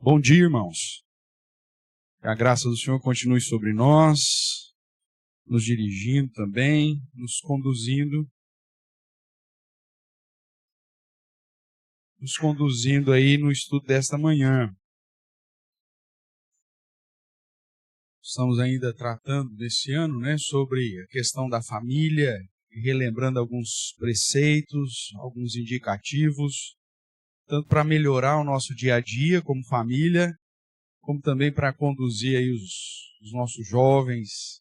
Bom dia, irmãos. Que a graça do Senhor continue sobre nós, nos dirigindo também, nos conduzindo aí no estudo desta manhã. Estamos ainda tratando desse ano, sobre a questão da família, relembrando alguns preceitos, alguns indicativos, tanto para melhorar o nosso dia a dia como família, como também para conduzir aí os nossos jovens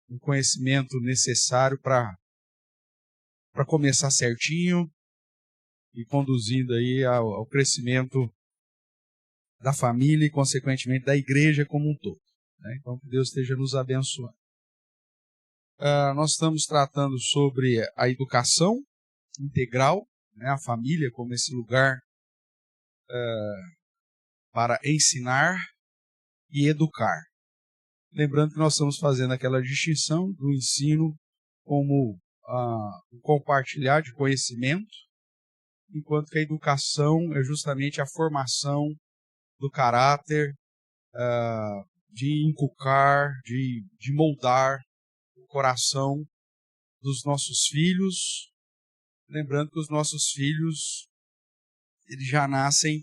no conhecimento necessário para começar certinho e conduzindo aí ao crescimento da família e, consequentemente, da igreja como um todo. Então, que Deus esteja nos abençoando. Nós estamos tratando sobre a educação integral, a família como esse lugar para ensinar e educar. Lembrando que nós estamos fazendo aquela distinção do ensino como o compartilhar de conhecimento, enquanto que a educação é justamente a formação do caráter, de inculcar, de moldar o coração dos nossos filhos. Lembrando que os nossos filhos, eles já nascem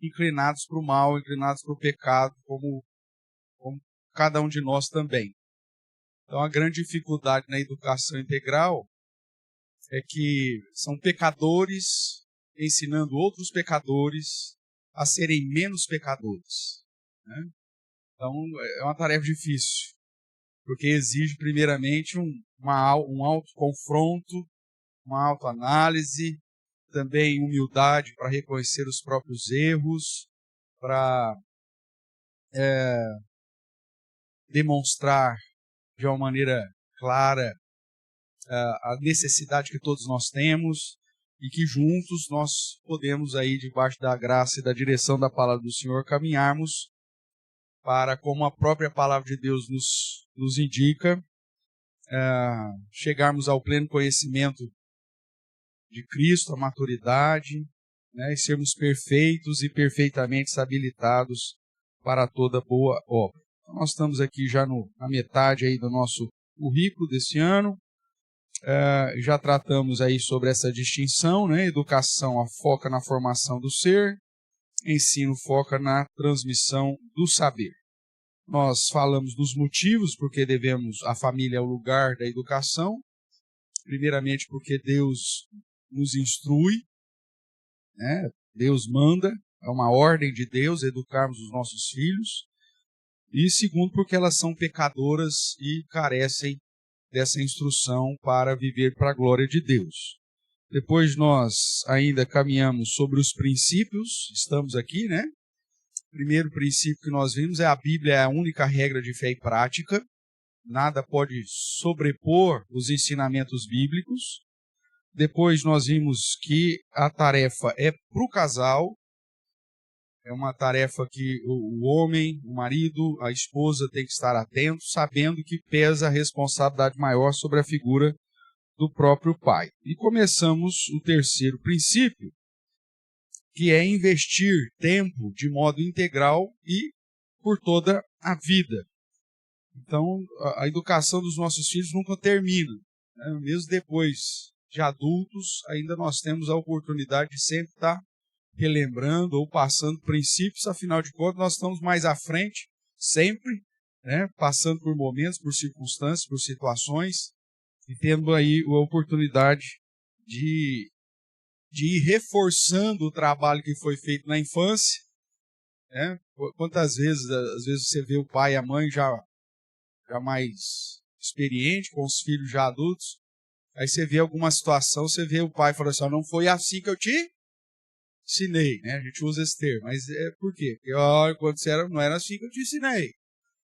inclinados para o mal, inclinados para o pecado, como cada um de nós também. Então, a grande dificuldade na educação integral é que são pecadores ensinando outros pecadores a serem menos pecadores. Então, é uma tarefa difícil, porque exige, primeiramente, um autoconfronto, uma autoanálise, também humildade para reconhecer os próprios erros, para demonstrar de uma maneira clara a necessidade que todos nós temos e que juntos nós podemos aí, debaixo da graça e da direção da palavra do Senhor, caminharmos para, como a própria palavra de Deus nos indica, chegarmos ao pleno conhecimento de Cristo, a maturidade, e sermos perfeitos e perfeitamente habilitados para toda boa obra. Então, nós estamos aqui já na metade aí do nosso currículo desse ano. Já tratamos aí sobre essa distinção, Educação foca na formação do ser, ensino foca na transmissão do saber. Nós falamos dos motivos porque a família é o lugar da educação, primeiramente porque Deus nos instrui, Deus manda, é uma ordem de Deus educarmos os nossos filhos, e segundo porque elas são pecadoras e carecem dessa instrução para viver para a glória de Deus. Depois nós ainda caminhamos sobre os princípios, estamos aqui, Primeiro princípio que nós vimos é a Bíblia é a única regra de fé e prática, nada pode sobrepor os ensinamentos bíblicos. Depois nós vimos que a tarefa é para o casal, é uma tarefa que o homem, o marido, a esposa tem que estar atento, sabendo que pesa a responsabilidade maior sobre a figura do próprio pai. E começamos o terceiro princípio, que é investir tempo de modo integral e por toda a vida. Então, a educação dos nossos filhos nunca termina. Mesmo depois de adultos, ainda nós temos a oportunidade de sempre estar relembrando ou passando princípios, afinal de contas, nós estamos mais à frente, sempre, passando por momentos, por circunstâncias, por situações, e tendo aí a oportunidade de ir reforçando o trabalho que foi feito na infância. Quantas vezes, às vezes você vê o pai e a mãe já mais experiente, com os filhos já adultos, aí você vê alguma situação, você vê o pai falando assim, não foi assim que eu te ensinei, A gente usa esse termo, mas por quê? Porque quando você não era assim que eu te ensinei.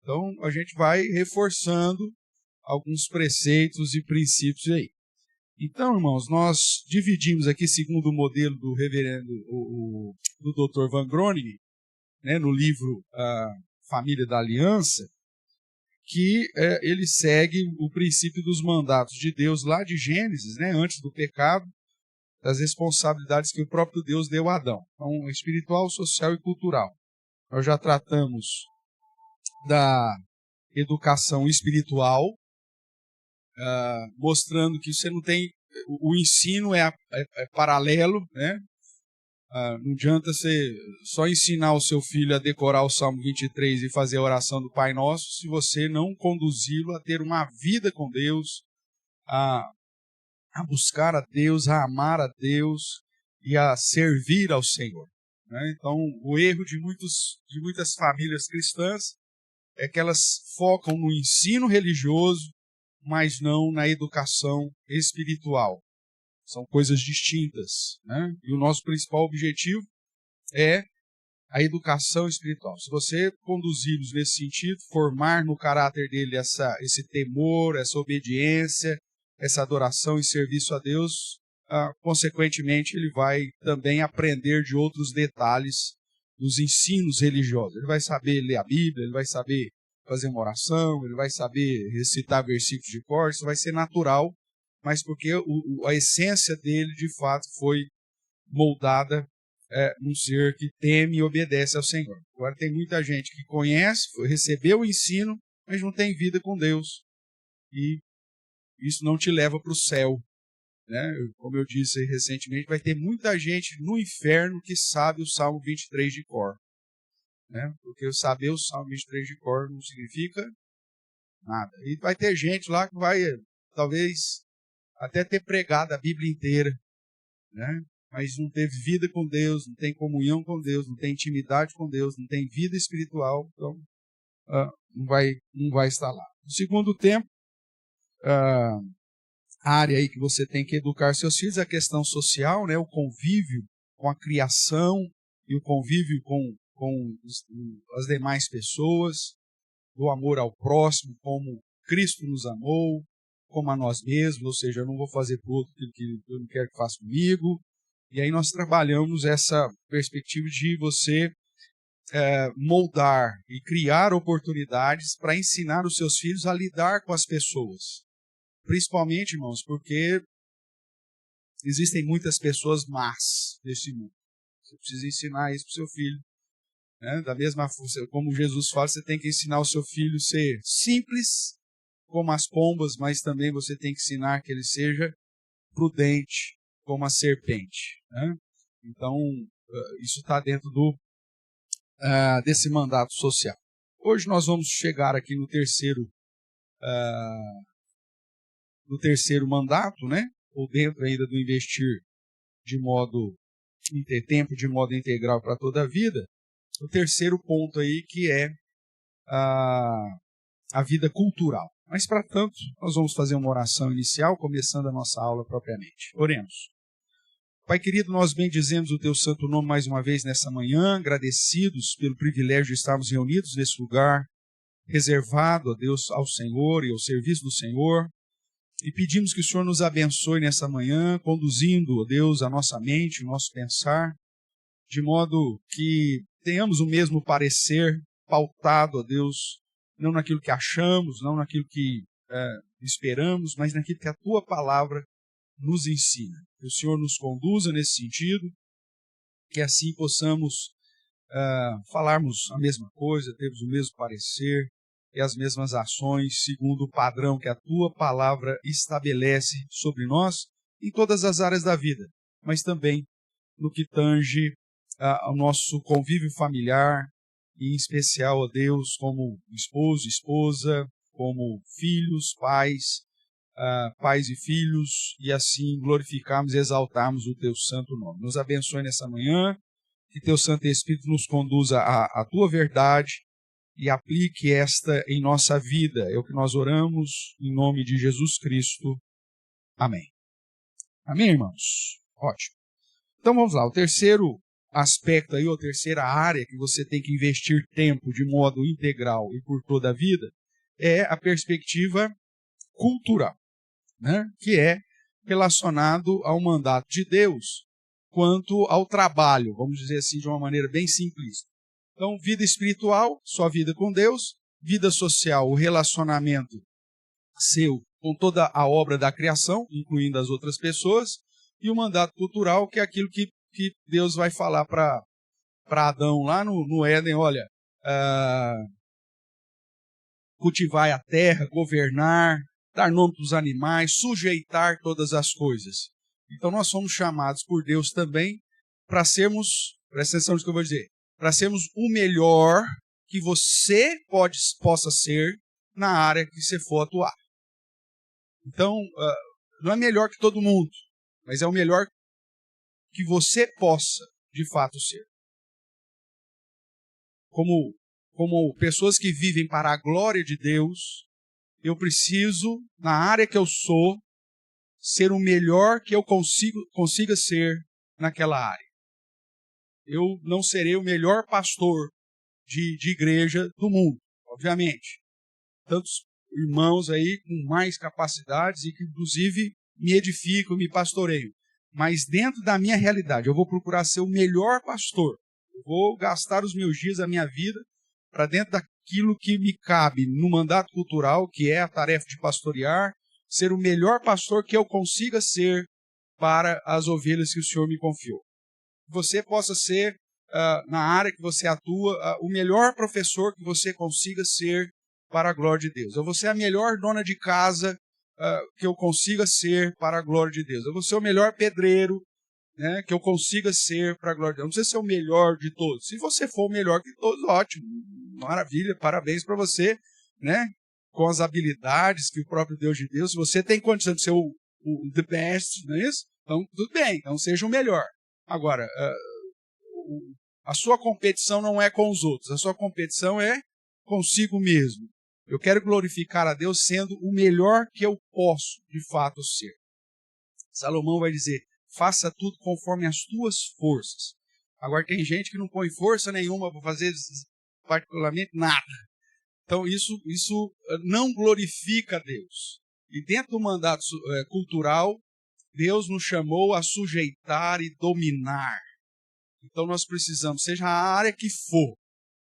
Então, a gente vai reforçando alguns preceitos e princípios aí. Então, irmãos, nós dividimos aqui, segundo o modelo do reverendo, do Dr. Van Groningen, no livro Família da Aliança, que ele segue o princípio dos mandatos de Deus lá de Gênesis, antes do pecado, das responsabilidades que o próprio Deus deu a Adão. Então, espiritual, social e cultural. Nós já tratamos da educação espiritual, mostrando que você não tem... O ensino é paralelo, né? Não adianta você só ensinar o seu filho a decorar o Salmo 23 e fazer a oração do Pai Nosso, se você não conduzi-lo a ter uma vida com Deus, a buscar a Deus, a amar a Deus e a servir ao Senhor, né? Então, o erro de muitas famílias cristãs é que elas focam no ensino religioso, mas não na educação espiritual. São coisas distintas, né? E o nosso principal objetivo é a educação espiritual. Se você conduzi-los nesse sentido, formar no caráter dele esse temor, essa obediência, essa adoração e serviço a Deus, consequentemente ele vai também aprender de outros detalhes dos ensinos religiosos. Ele vai saber ler a Bíblia, ele vai saber fazer uma oração, ele vai saber recitar versículos de cor, isso vai ser natural, mas porque a essência dele, de fato, foi moldada num ser que teme e obedece ao Senhor. Agora tem muita gente que conhece, recebeu o ensino, mas não tem vida com Deus. E isso não te leva para o céu, né? Como eu disse recentemente, vai ter muita gente no inferno que sabe o Salmo 23 de cor, né? Porque saber o Salmo 23 de cor não significa nada. E vai ter gente lá que vai, talvez, até ter pregado a Bíblia inteira, né? Mas não teve vida com Deus, não tem comunhão com Deus, não tem intimidade com Deus, não tem vida espiritual, então não vai estar lá. No segundo tempo, a área aí que você tem que educar seus filhos é a questão social, né? O convívio com a criação e o convívio com as demais pessoas, do amor ao próximo, como Cristo nos amou, como a nós mesmos, ou seja, eu não vou fazer para o outro aquilo que eu não quero que faça comigo. E aí nós trabalhamos essa perspectiva de você moldar e criar oportunidades para ensinar os seus filhos a lidar com as pessoas. Principalmente, irmãos, porque existem muitas pessoas más nesse mundo. Você precisa ensinar isso para o seu filho, né? Da mesma forma, como Jesus fala, você tem que ensinar o seu filho a ser simples como as pombas, mas também você tem que ensinar que ele seja prudente como a serpente, né? Então, isso está dentro desse mandato social. Hoje nós vamos chegar aqui no terceiro mandato, né? Ou dentro ainda do investir tempo de modo integral para toda a vida. O terceiro ponto aí, que é a vida cultural. Mas, para tanto, nós vamos fazer uma oração inicial, começando a nossa aula propriamente. Oremos. Pai querido, nós bendizemos o teu santo nome mais uma vez nessa manhã, agradecidos pelo privilégio de estarmos reunidos nesse lugar, reservado, a Deus, ao Senhor e ao serviço do Senhor, e pedimos que o Senhor nos abençoe nessa manhã, conduzindo, ó Deus, a nossa mente, o nosso pensar, de modo que tenhamos o mesmo parecer, pautado, ó Deus, não naquilo que achamos, não naquilo que esperamos, mas naquilo que a Tua palavra nos ensina. Que o Senhor nos conduza nesse sentido, que assim possamos falarmos a mesma coisa, termos o mesmo parecer e as mesmas ações, segundo o padrão que a Tua palavra estabelece sobre nós, em todas as áreas da vida, mas também no que tange ao nosso convívio familiar, e em especial a Deus como esposo, esposa, como filhos, pais e filhos, e assim glorificarmos e exaltarmos o Teu santo nome. Nos abençoe nessa manhã, que Teu Santo Espírito nos conduza à Tua verdade e aplique esta em nossa vida. É o que nós oramos em nome de Jesus Cristo. Amém. Amém, irmãos? Ótimo. Então vamos lá, o terceiro aspecto aí, ou terceira área que você tem que investir tempo de modo integral e por toda a vida, é a perspectiva cultural, né? Que é relacionado ao mandato de Deus quanto ao trabalho, vamos dizer assim, de uma maneira bem simplista. Então, vida espiritual, sua vida com Deus, vida social, o relacionamento seu com toda a obra da criação, incluindo as outras pessoas, e o mandato cultural, que é aquilo que Deus vai falar para Adão lá no Éden, olha, cultivar a terra, governar, dar nome para os animais, sujeitar todas as coisas. Então nós somos chamados por Deus também para sermos, presta atenção no que eu vou dizer, para sermos o melhor que você possa ser na área que você for atuar. Então, não é melhor que todo mundo, mas é o melhor que você possa, de fato, ser. Como pessoas que vivem para a glória de Deus, eu preciso, na área que eu sou, ser o melhor que eu consiga ser naquela área. Eu não serei o melhor pastor de igreja do mundo, obviamente. Tantos irmãos aí com mais capacidades e que, inclusive, me edificam, me pastoreiam. Mas dentro da minha realidade, eu vou procurar ser o melhor pastor. Eu vou gastar os meus dias, a minha vida, para dentro daquilo que me cabe no mandato cultural, que é a tarefa de pastorear, ser o melhor pastor que eu consiga ser para as ovelhas que o Senhor me confiou. Você possa ser, na área que você atua, o melhor professor que você consiga ser para a glória de Deus. Eu vou ser a melhor dona de casa que eu consiga ser para a glória de Deus. Eu vou ser o melhor pedreiro, né, que eu consiga ser para a glória de Deus. Não precisa ser o melhor de todos. Se você for o melhor de todos, ótimo, maravilha, parabéns para você, né? Com as habilidades que o próprio Deus de Deus, se você tem condição de ser o the best, não é isso? Então, tudo bem, então seja o melhor. Agora, a sua competição não é com os outros, a sua competição é consigo mesmo. Eu quero glorificar a Deus sendo o melhor que eu posso, de fato, ser. Salomão vai dizer, faça tudo conforme as tuas forças. Agora, tem gente que não põe força nenhuma para fazer particularmente nada. Então, isso não glorifica a Deus. E dentro do mandato cultural, Deus nos chamou a sujeitar e dominar. Então, nós precisamos, seja a área que for,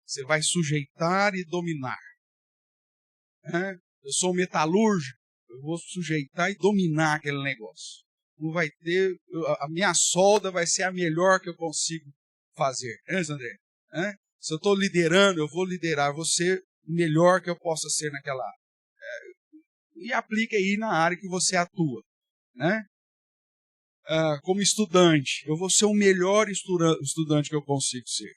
você vai sujeitar e dominar. Eu sou metalúrgico, eu vou sujeitar e dominar aquele negócio. Não vai ter, a minha solda vai ser a melhor que eu consigo fazer. André? Se eu estou liderando, eu vou liderar, vou ser o melhor que eu possa ser naquela área. E aplique aí na área que você atua. Né? Como estudante, eu vou ser o melhor estudante que eu consigo ser.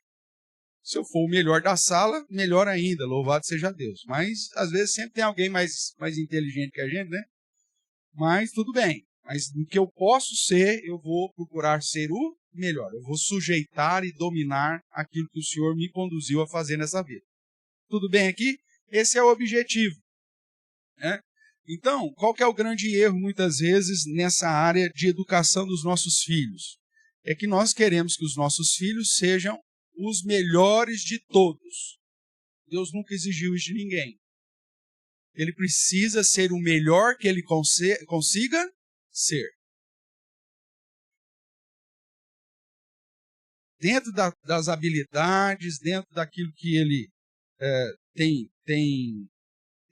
Se eu for o melhor da sala, melhor ainda, louvado seja Deus. Mas, às vezes, sempre tem alguém mais inteligente que a gente, né? Mas, tudo bem. Mas, no que eu posso ser, eu vou procurar ser o melhor. Eu vou sujeitar e dominar aquilo que o Senhor me conduziu a fazer nessa vida. Tudo bem aqui? Esse é o objetivo. Né? Então, qual que é o grande erro, muitas vezes, nessa área de educação dos nossos filhos? É que nós queremos que os nossos filhos sejam os melhores de todos. Deus nunca exigiu isso de ninguém. Ele precisa ser o melhor que ele consiga ser. Dentro das habilidades, dentro daquilo que ele tem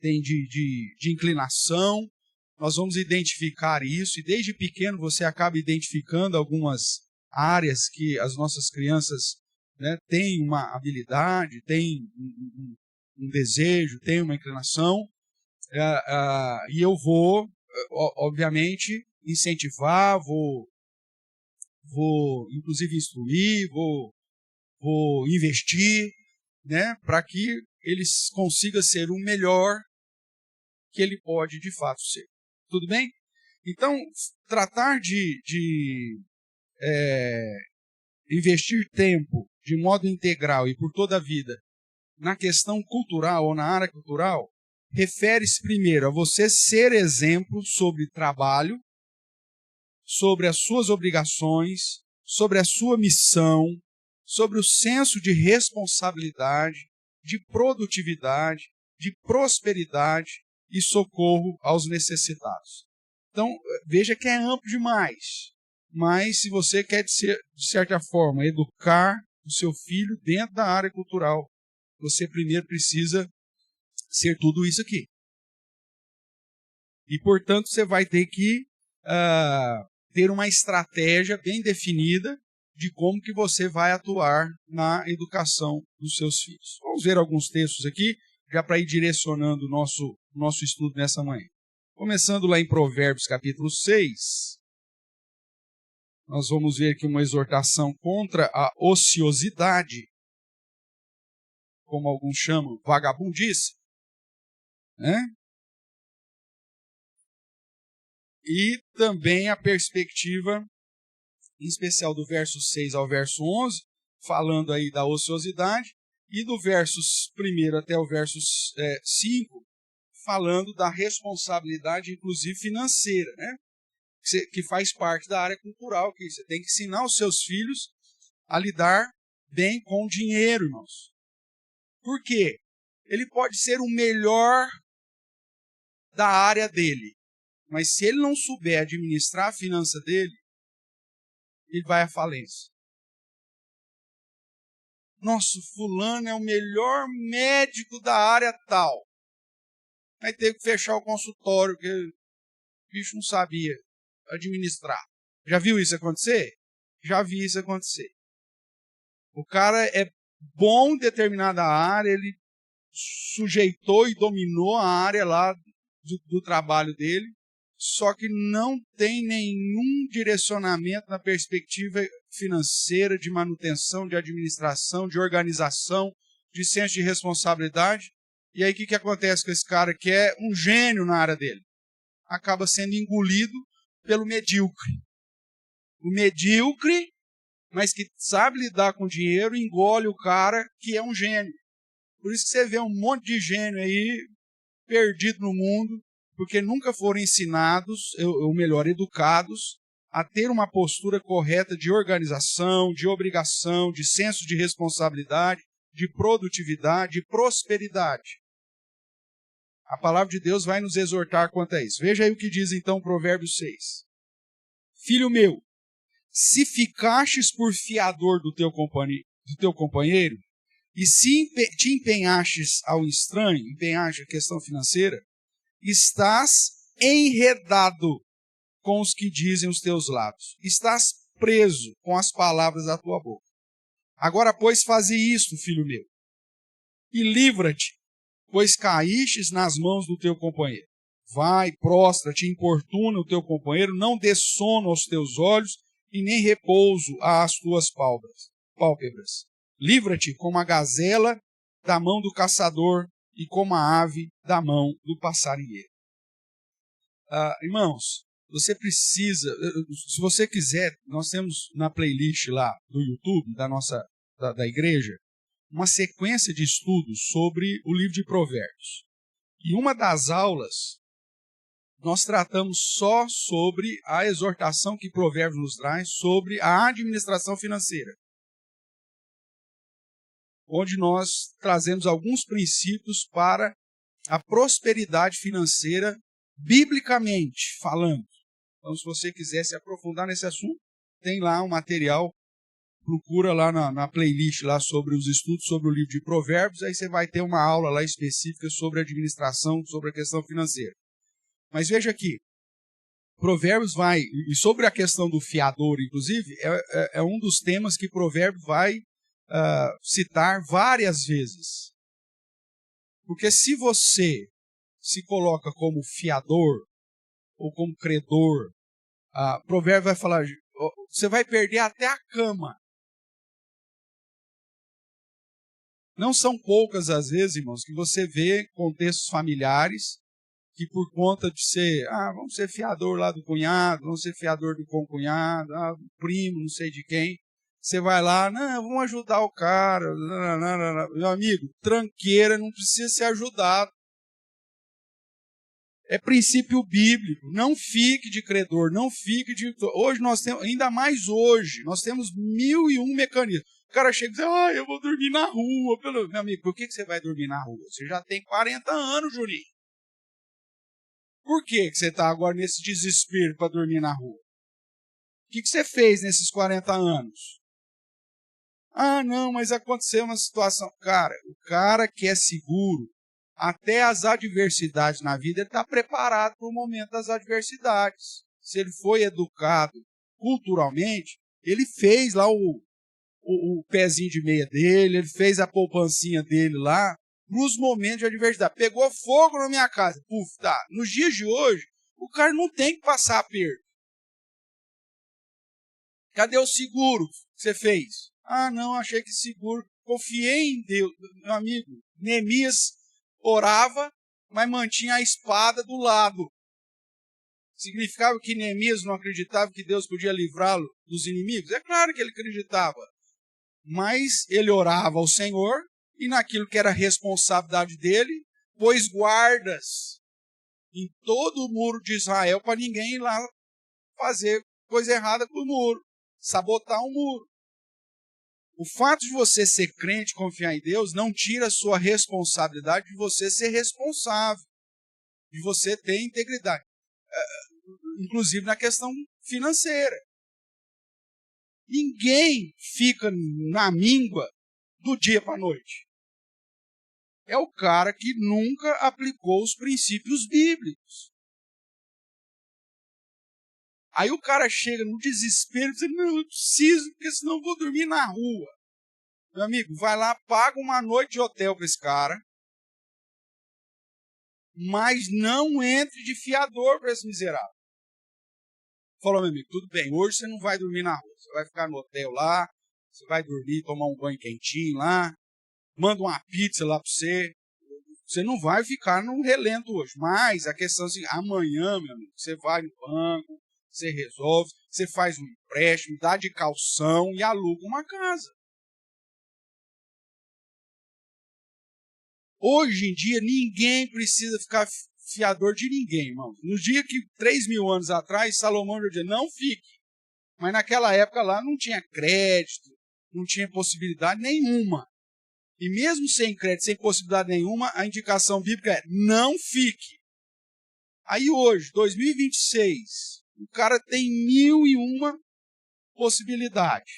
de inclinação, nós vamos identificar isso, e desde pequeno você acaba identificando algumas áreas que as nossas crianças têm uma habilidade, têm um desejo, têm uma inclinação, e eu vou, obviamente, incentivar, vou inclusive instruir, vou investir, para que ele consiga ser o melhor que ele pode de fato ser. Tudo bem? Então, tratar de investir tempo de modo integral e por toda a vida na questão cultural ou na área cultural, refere-se primeiro a você ser exemplo sobre trabalho, sobre as suas obrigações, sobre a sua missão, sobre o senso de responsabilidade, de produtividade, de prosperidade e socorro aos necessitados. Então, veja que é amplo demais. Mas se você quer, de certa forma, educar o seu filho dentro da área cultural, você primeiro precisa ser tudo isso aqui. E, portanto, você vai ter que ter uma estratégia bem definida de como que você vai atuar na educação dos seus filhos. Vamos ver alguns textos aqui, já para ir direcionando o nosso estudo nessa manhã. Começando lá em Provérbios capítulo 6, nós vamos ver aqui uma exortação contra a ociosidade, como alguns chamam, vagabundice, né? E também a perspectiva, em especial do verso 6 ao verso 11, falando aí da ociosidade, e do versos 1 até o verso 5, falando da responsabilidade, inclusive financeira, né? Que faz parte da área cultural, que você tem que ensinar os seus filhos a lidar bem com o dinheiro, irmãos. Por quê? Ele pode ser o melhor da área dele, mas se ele não souber administrar a finança dele, ele vai à falência. Nosso fulano é o melhor médico da área tal. Vai ter que fechar o consultório, porque o bicho não sabia administrar. Já viu isso acontecer? Já vi isso acontecer. O cara é bom em determinada área, ele sujeitou e dominou a área lá do trabalho dele, só que não tem nenhum direcionamento na perspectiva financeira, de manutenção, de administração, de organização, de senso de responsabilidade. E aí o que acontece com esse cara que é um gênio na área dele? Acaba sendo engolido pelo medíocre. O medíocre, mas que sabe lidar com dinheiro, engole o cara que é um gênio. Por isso que você vê um monte de gênio aí perdido no mundo, porque nunca foram ensinados, ou melhor, educados, a ter uma postura correta de organização, de obrigação, de senso de responsabilidade, de produtividade, de prosperidade. A palavra de Deus vai nos exortar quanto a isso. Veja aí o que diz então Provérbios 6. Filho meu, se ficastes por fiador do teu companheiro, e se te empenhastes ao estranho, empenhaste a questão financeira, estás enredado com os que dizem os teus lábios. Estás preso com as palavras da tua boca. Agora, pois, faze isto, filho meu, e livra-te, pois caístes nas mãos do teu companheiro. Vai, prostra-te, importuna o teu companheiro, não dê sono aos teus olhos, e nem repouso às tuas pálpebras. Livra-te como a gazela da mão do caçador, e como a ave da mão do passarinheiro. Irmãos, você precisa, se você quiser, nós temos na playlist lá do YouTube, da igreja, uma sequência de estudos sobre o livro de Provérbios. E uma das aulas, nós tratamos só sobre a exortação que Provérbios nos traz sobre a administração financeira, onde nós trazemos alguns princípios para a prosperidade financeira, biblicamente falando. Então, se você quiser se aprofundar nesse assunto, tem lá um material, procura lá na playlist lá sobre os estudos sobre o livro de Provérbios, aí você vai ter uma aula lá específica sobre administração, sobre a questão financeira. Mas veja aqui, Provérbios vai, e sobre a questão do fiador, inclusive, é um dos temas que Provérbios vai citar várias vezes. Porque se você se coloca como fiador ou como credor, Provérbio vai falar, você vai perder até a cama. Não são poucas as vezes, irmãos, que você vê contextos familiares que por conta de ser, vamos ser fiador lá do cunhado, vamos ser fiador do concunhado, primo, não sei de quem, você vai lá, não, vamos ajudar o cara, meu amigo, tranqueira não precisa ser ajudado. É princípio bíblico, não fique de credor, não fique de... Hoje nós temos, ainda mais hoje, nós temos 1001 mecanismos. O cara chega e diz, eu vou dormir na rua. Meu amigo, por que você vai dormir na rua? Você já tem 40 anos, Juninho. Por que você está agora nesse desespero para dormir na rua? O que você fez nesses 40 anos? Não, mas aconteceu uma situação. Cara, o cara que é seguro, até as adversidades na vida, ele está preparado para o momento das adversidades. se ele foi educado culturalmente, ele fez lá o pezinho de meia dele, ele fez a poupancinha dele lá, nos momentos de adversidade. Pegou fogo na minha casa. Puf, tá. Nos dias de hoje, o cara não tem que passar aperto. Cadê o seguro que você fez? Ah, não, achei que seguro. Confiei em Deus. Meu amigo, Neemias orava, mas mantinha a espada do lado. Significava que Neemias não acreditava que Deus podia livrá-lo dos inimigos? É claro que ele acreditava. Mas ele orava ao Senhor e naquilo que era responsabilidade dele, pôs guardas em todo o muro de Israel para ninguém ir lá fazer coisa errada com o muro, sabotar o muro. O fato de você ser crente, confiar em Deus, não tira a sua responsabilidade de você ser responsável, de você ter integridade, inclusive na questão financeira. Ninguém fica na míngua do dia para a noite. É o cara que nunca aplicou os princípios bíblicos. Aí o cara chega no desespero e diz, não, eu preciso, porque senão eu vou dormir na rua. Meu amigo, vai lá, paga uma noite de hotel para esse cara, mas não entre de fiador para esse miserável. Falou, meu amigo, tudo bem, hoje você não vai dormir na rua, você vai ficar no hotel lá, você vai dormir, tomar um banho quentinho lá, manda uma pizza lá para você. Você não vai ficar no relento hoje. Mas a questão é assim, amanhã, meu amigo, você vai no banco, você resolve, você faz um empréstimo, dá de calção e aluga uma casa. Hoje em dia, ninguém precisa ficar fiador de ninguém, irmão. No dia que 3.000 anos atrás, Salomão já dizia, não fique. Mas naquela época lá não tinha crédito, não tinha possibilidade nenhuma. E mesmo sem crédito, sem possibilidade nenhuma, a indicação bíblica é não fique. Aí hoje, 2026, o cara tem 1.001 possibilidades.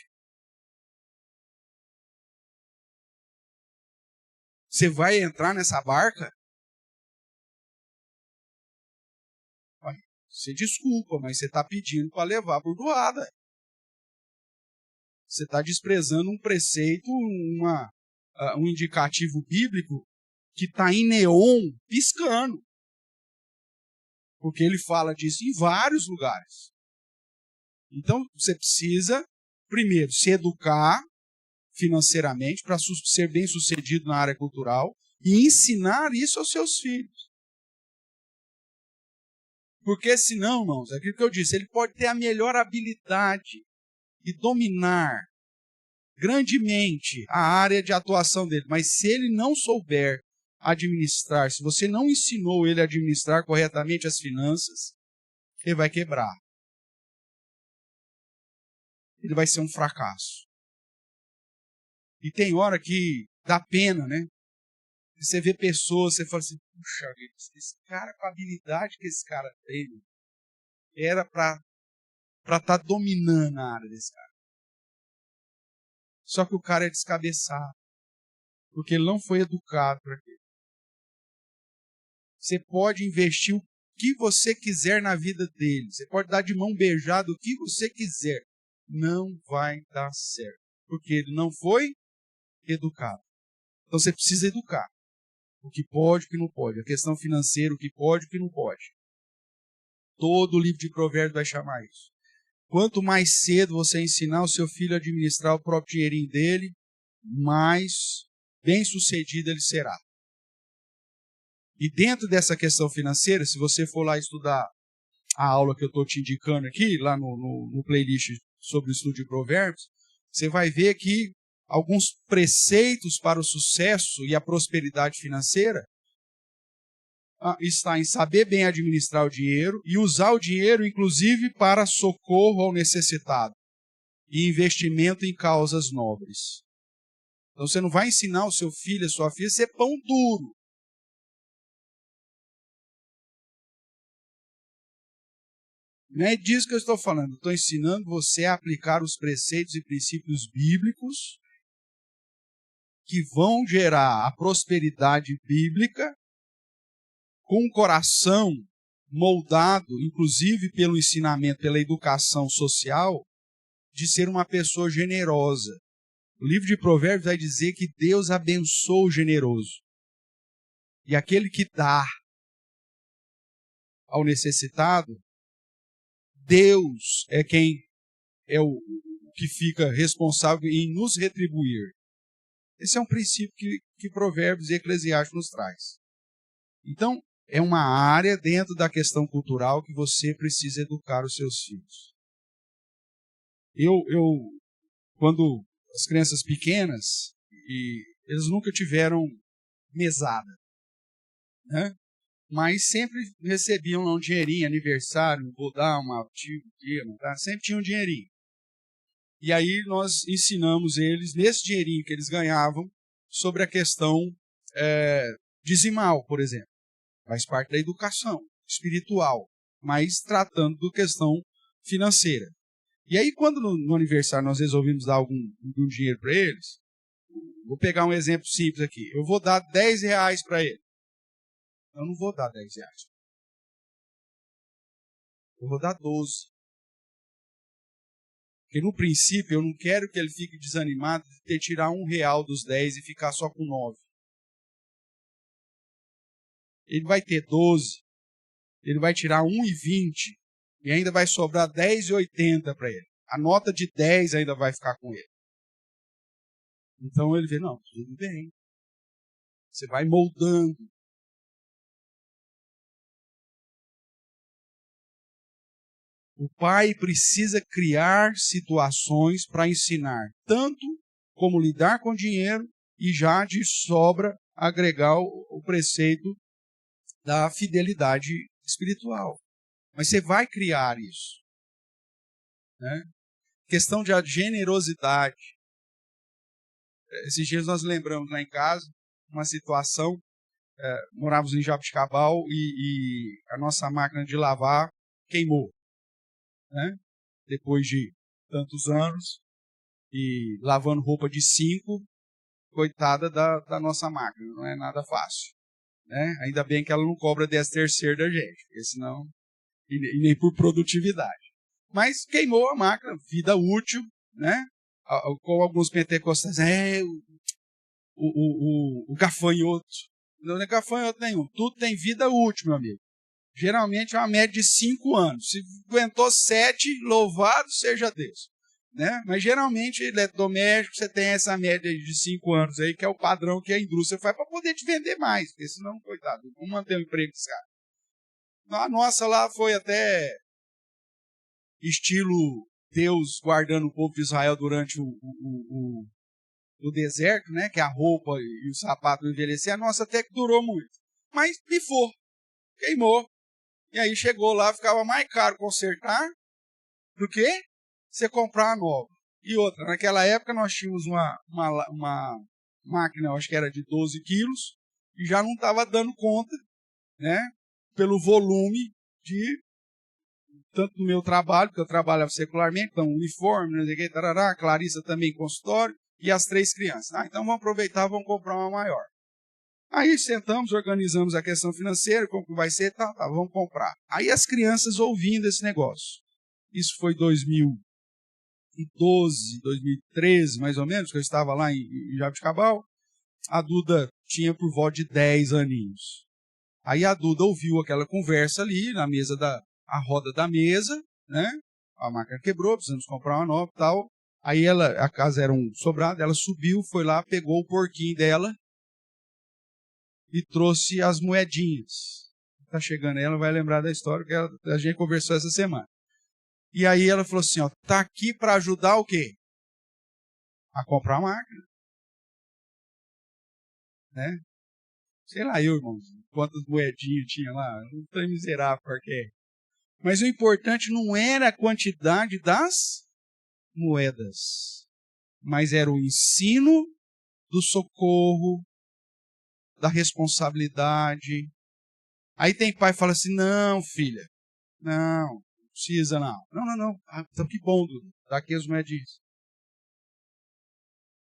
Você vai entrar nessa barca? Você desculpa, mas você está pedindo para levar por doada. Você está desprezando um preceito, um indicativo bíblico que está em neon piscando. Porque ele fala disso em vários lugares. Então, você precisa, primeiro, se educar financeiramente para ser bem-sucedido na área cultural e ensinar isso aos seus filhos. Porque senão, irmãos, é aquilo que eu disse, ele pode ter a melhor habilidade e dominar grandemente a área de atuação dele, mas se ele não souber administrar, se você não ensinou ele a administrar corretamente as finanças, ele vai quebrar. Ele vai ser um fracasso. E tem hora que dá pena, né? Você vê pessoas, você fala assim, puxa vida, esse cara, com a habilidade que esse cara tem, era para estar dominando a área desse cara. Só que o cara é descabeçado, porque ele não foi educado para aquilo. Você pode investir o que você quiser na vida dele, você pode dar de mão beijada o que você quiser, não vai dar certo, porque ele não foi educado. Então você precisa educar. O que pode, o que não pode. A questão financeira, o que pode, o que não pode. Todo o livro de Provérbios vai chamar isso. Quanto mais cedo você ensinar o seu filho a administrar o próprio dinheirinho dele, mais bem-sucedido ele será. E dentro dessa questão financeira, se você for lá estudar a aula que eu estou te indicando aqui, lá no playlist sobre o estudo de Provérbios, você vai ver que alguns preceitos para o sucesso e a prosperidade financeira está em saber bem administrar o dinheiro e usar o dinheiro, inclusive, para socorro ao necessitado e investimento em causas nobres. Então, você não vai ensinar o seu filho, a sua filha, a ser pão duro. Não é disso que eu estou falando. Estou ensinando você a aplicar os preceitos e princípios bíblicos que vão gerar a prosperidade bíblica com um coração moldado, inclusive pelo ensinamento, pela educação social, de ser uma pessoa generosa. O livro de Provérbios vai dizer que Deus abençoa o generoso. E aquele que dá ao necessitado, Deus é quem é o que fica responsável em nos retribuir. Esse é um princípio que Provérbios e Eclesiastes nos traz. Então, é uma área dentro da questão cultural que você precisa educar os seus filhos. Quando as crianças pequenas, eles nunca tiveram mesada, né? Mas sempre recebiam lá um dinheirinho, aniversário, vou dar uma tá? Sempre tinha um dinheirinho. E aí nós ensinamos eles, nesse dinheirinho que eles ganhavam, sobre a questão dizimal, por exemplo. Faz parte da educação espiritual, mas tratando da questão financeira. E aí, quando no aniversário nós resolvemos dar algum dinheiro para eles, vou pegar um exemplo simples aqui. Eu vou dar R$10 para ele. Eu não vou dar R$10. Eu vou dar 12. Porque no princípio eu não quero que ele fique desanimado de ter tirar R$1 dos 10 e ficar só com 9. Ele vai ter 12, ele vai tirar 1,20 e ainda vai sobrar 10,80 para ele. A nota de 10 ainda vai ficar com ele. Então ele vê, não, tudo bem. Você vai moldando. O pai precisa criar situações para ensinar tanto como lidar com dinheiro e já de sobra agregar o preceito da fidelidade espiritual. Mas você vai criar isso, né? Questão de generosidade. Esses dias nós lembramos lá em casa uma situação, morávamos em Jabuticabal e a nossa máquina de lavar queimou, né? Depois de tantos anos e lavando roupa de 5, coitada da nossa máquina, não é nada fácil, né? Ainda bem que ela não cobra 13º da gente, porque senão, e nem por produtividade. Mas queimou a máquina, vida útil, né? Com alguns pentecostais, o gafanhoto. Não é gafanhoto nenhum, tudo tem vida útil, meu amigo. Geralmente é uma média de 5 anos. Se aguentou 7, louvado seja Deus, né? Mas geralmente eletrodoméstico, você tem essa média de 5 anos aí, que é o padrão que a indústria faz para poder te vender mais, porque senão, coitado, vamos manter o emprego desse cara. A nossa lá foi até estilo Deus guardando o povo de Israel durante o deserto, né? Que a roupa e o sapato não envelhecer. A nossa até que durou muito. Mas pifou, queimou. E aí chegou lá, ficava mais caro consertar do que você comprar a nova. E outra, naquela época nós tínhamos uma máquina, eu acho que era de 12 quilos, e já não estava dando conta, né? Pelo volume de tanto do meu trabalho, que eu trabalhava secularmente, então uniforme, não sei o que, tarará, a Clarissa também consultório, e as 3 crianças. Então vamos aproveitar, vamos comprar uma maior. Aí sentamos, organizamos a questão financeira, como que vai ser, tá, vamos comprar. Aí as crianças ouvindo esse negócio. Isso foi 2012, 2013, mais ou menos, que eu estava lá em Jabuticabal. A Duda tinha por volta de 10 aninhos. Aí a Duda ouviu aquela conversa ali, na mesa a roda da mesa, né? A máquina quebrou, precisamos comprar uma nova e tal. Aí a casa era um sobrado, ela subiu, foi lá, pegou o porquinho dela e trouxe as moedinhas. Tá chegando aí, ela vai lembrar da história que a gente conversou essa semana. E aí ela falou assim, ó, tá aqui para ajudar o quê? A comprar a máquina. Né? Sei lá eu, irmãos, quantas moedinhas tinha lá, não tô miserável porque. Mas o importante não era a quantidade das moedas, mas era o ensino do socorro, da responsabilidade. Aí tem pai que fala assim, não, filha, não precisa não. Não. Então que bom, Duda, dá aqui as moedinhas.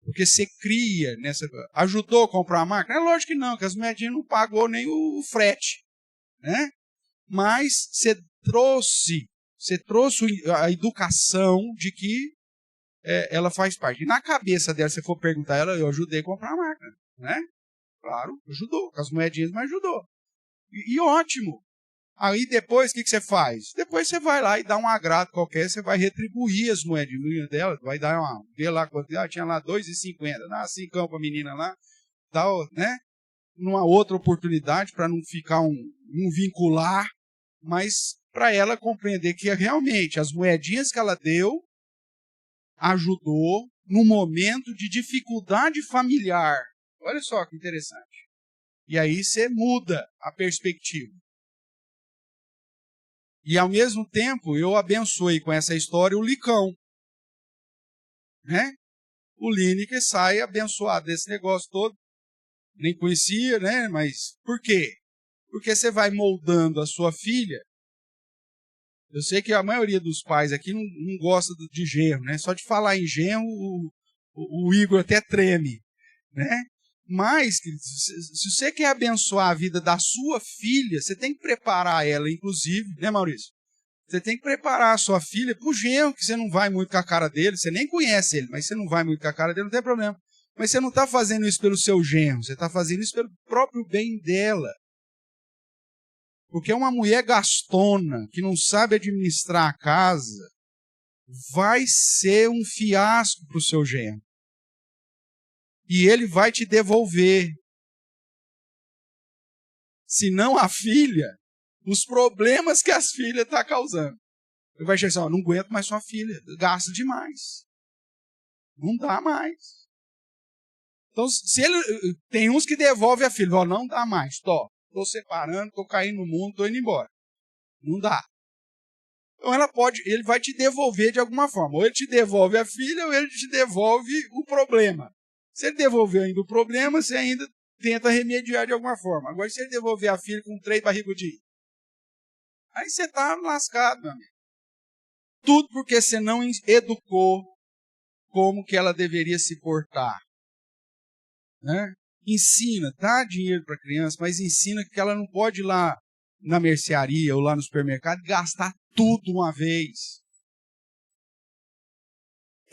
Porque você cria nessa. Ajudou a comprar a máquina? É lógico que não, que as moedinhas não pagou nem o frete, né? mas você trouxe a educação de que ela faz parte. E na cabeça dela, se você for perguntar a ela, eu ajudei a comprar a máquina, né? Claro, ajudou, com as moedinhas, mas ajudou. E ótimo. Aí depois, o que você faz? Depois você vai lá e dá um agrado qualquer, você vai retribuir as moedinhas dela, vai dar vê lá quanto, tinha lá R$2,50, dá 5 para a menina lá, tal, né? Numa outra oportunidade, para não ficar um vincular, mas para ela compreender que realmente as moedinhas que ela deu ajudou no momento de dificuldade familiar. Olha só que interessante. E aí você muda a perspectiva. E ao mesmo tempo eu abençoei com essa história o Licão, né? O Lineker sai abençoado desse negócio todo. Nem conhecia, né? Mas por quê? Porque você vai moldando a sua filha. Eu sei que a maioria dos pais aqui não gosta de genro, né? Só de falar em genro, o Igor até treme, né? Mas, se você quer abençoar a vida da sua filha, você tem que preparar ela, inclusive, né, Maurício? Você tem que preparar a sua filha para o genro, que você não vai muito com a cara dele, você nem conhece ele, mas você não vai muito com a cara dele, não tem problema. Mas você não está fazendo isso pelo seu genro, você está fazendo isso pelo próprio bem dela. Porque uma mulher gastona, que não sabe administrar a casa, vai ser um fiasco para o seu genro. E ele vai te devolver. Se não a filha, os problemas que as filhas estão causando. Ele vai chegar assim, não aguento mais sua filha, gasta demais. Não dá mais. Então, se ele tem uns que devolvem a filha, não dá mais, estou separando, estou caindo no mundo, estou indo embora. Não dá. Então ele vai te devolver de alguma forma. Ou ele te devolve a filha, ou ele te devolve o problema. Se ele devolver ainda o problema, você ainda tenta remediar de alguma forma. Agora, se ele devolver a filha com 3 barrigudinhos, aí você está lascado, meu amigo. Tudo porque você não educou como que ela deveria se portar. Né? Ensina, dá dinheiro para a criança, mas ensina que ela não pode ir lá na mercearia ou lá no supermercado e gastar tudo uma vez.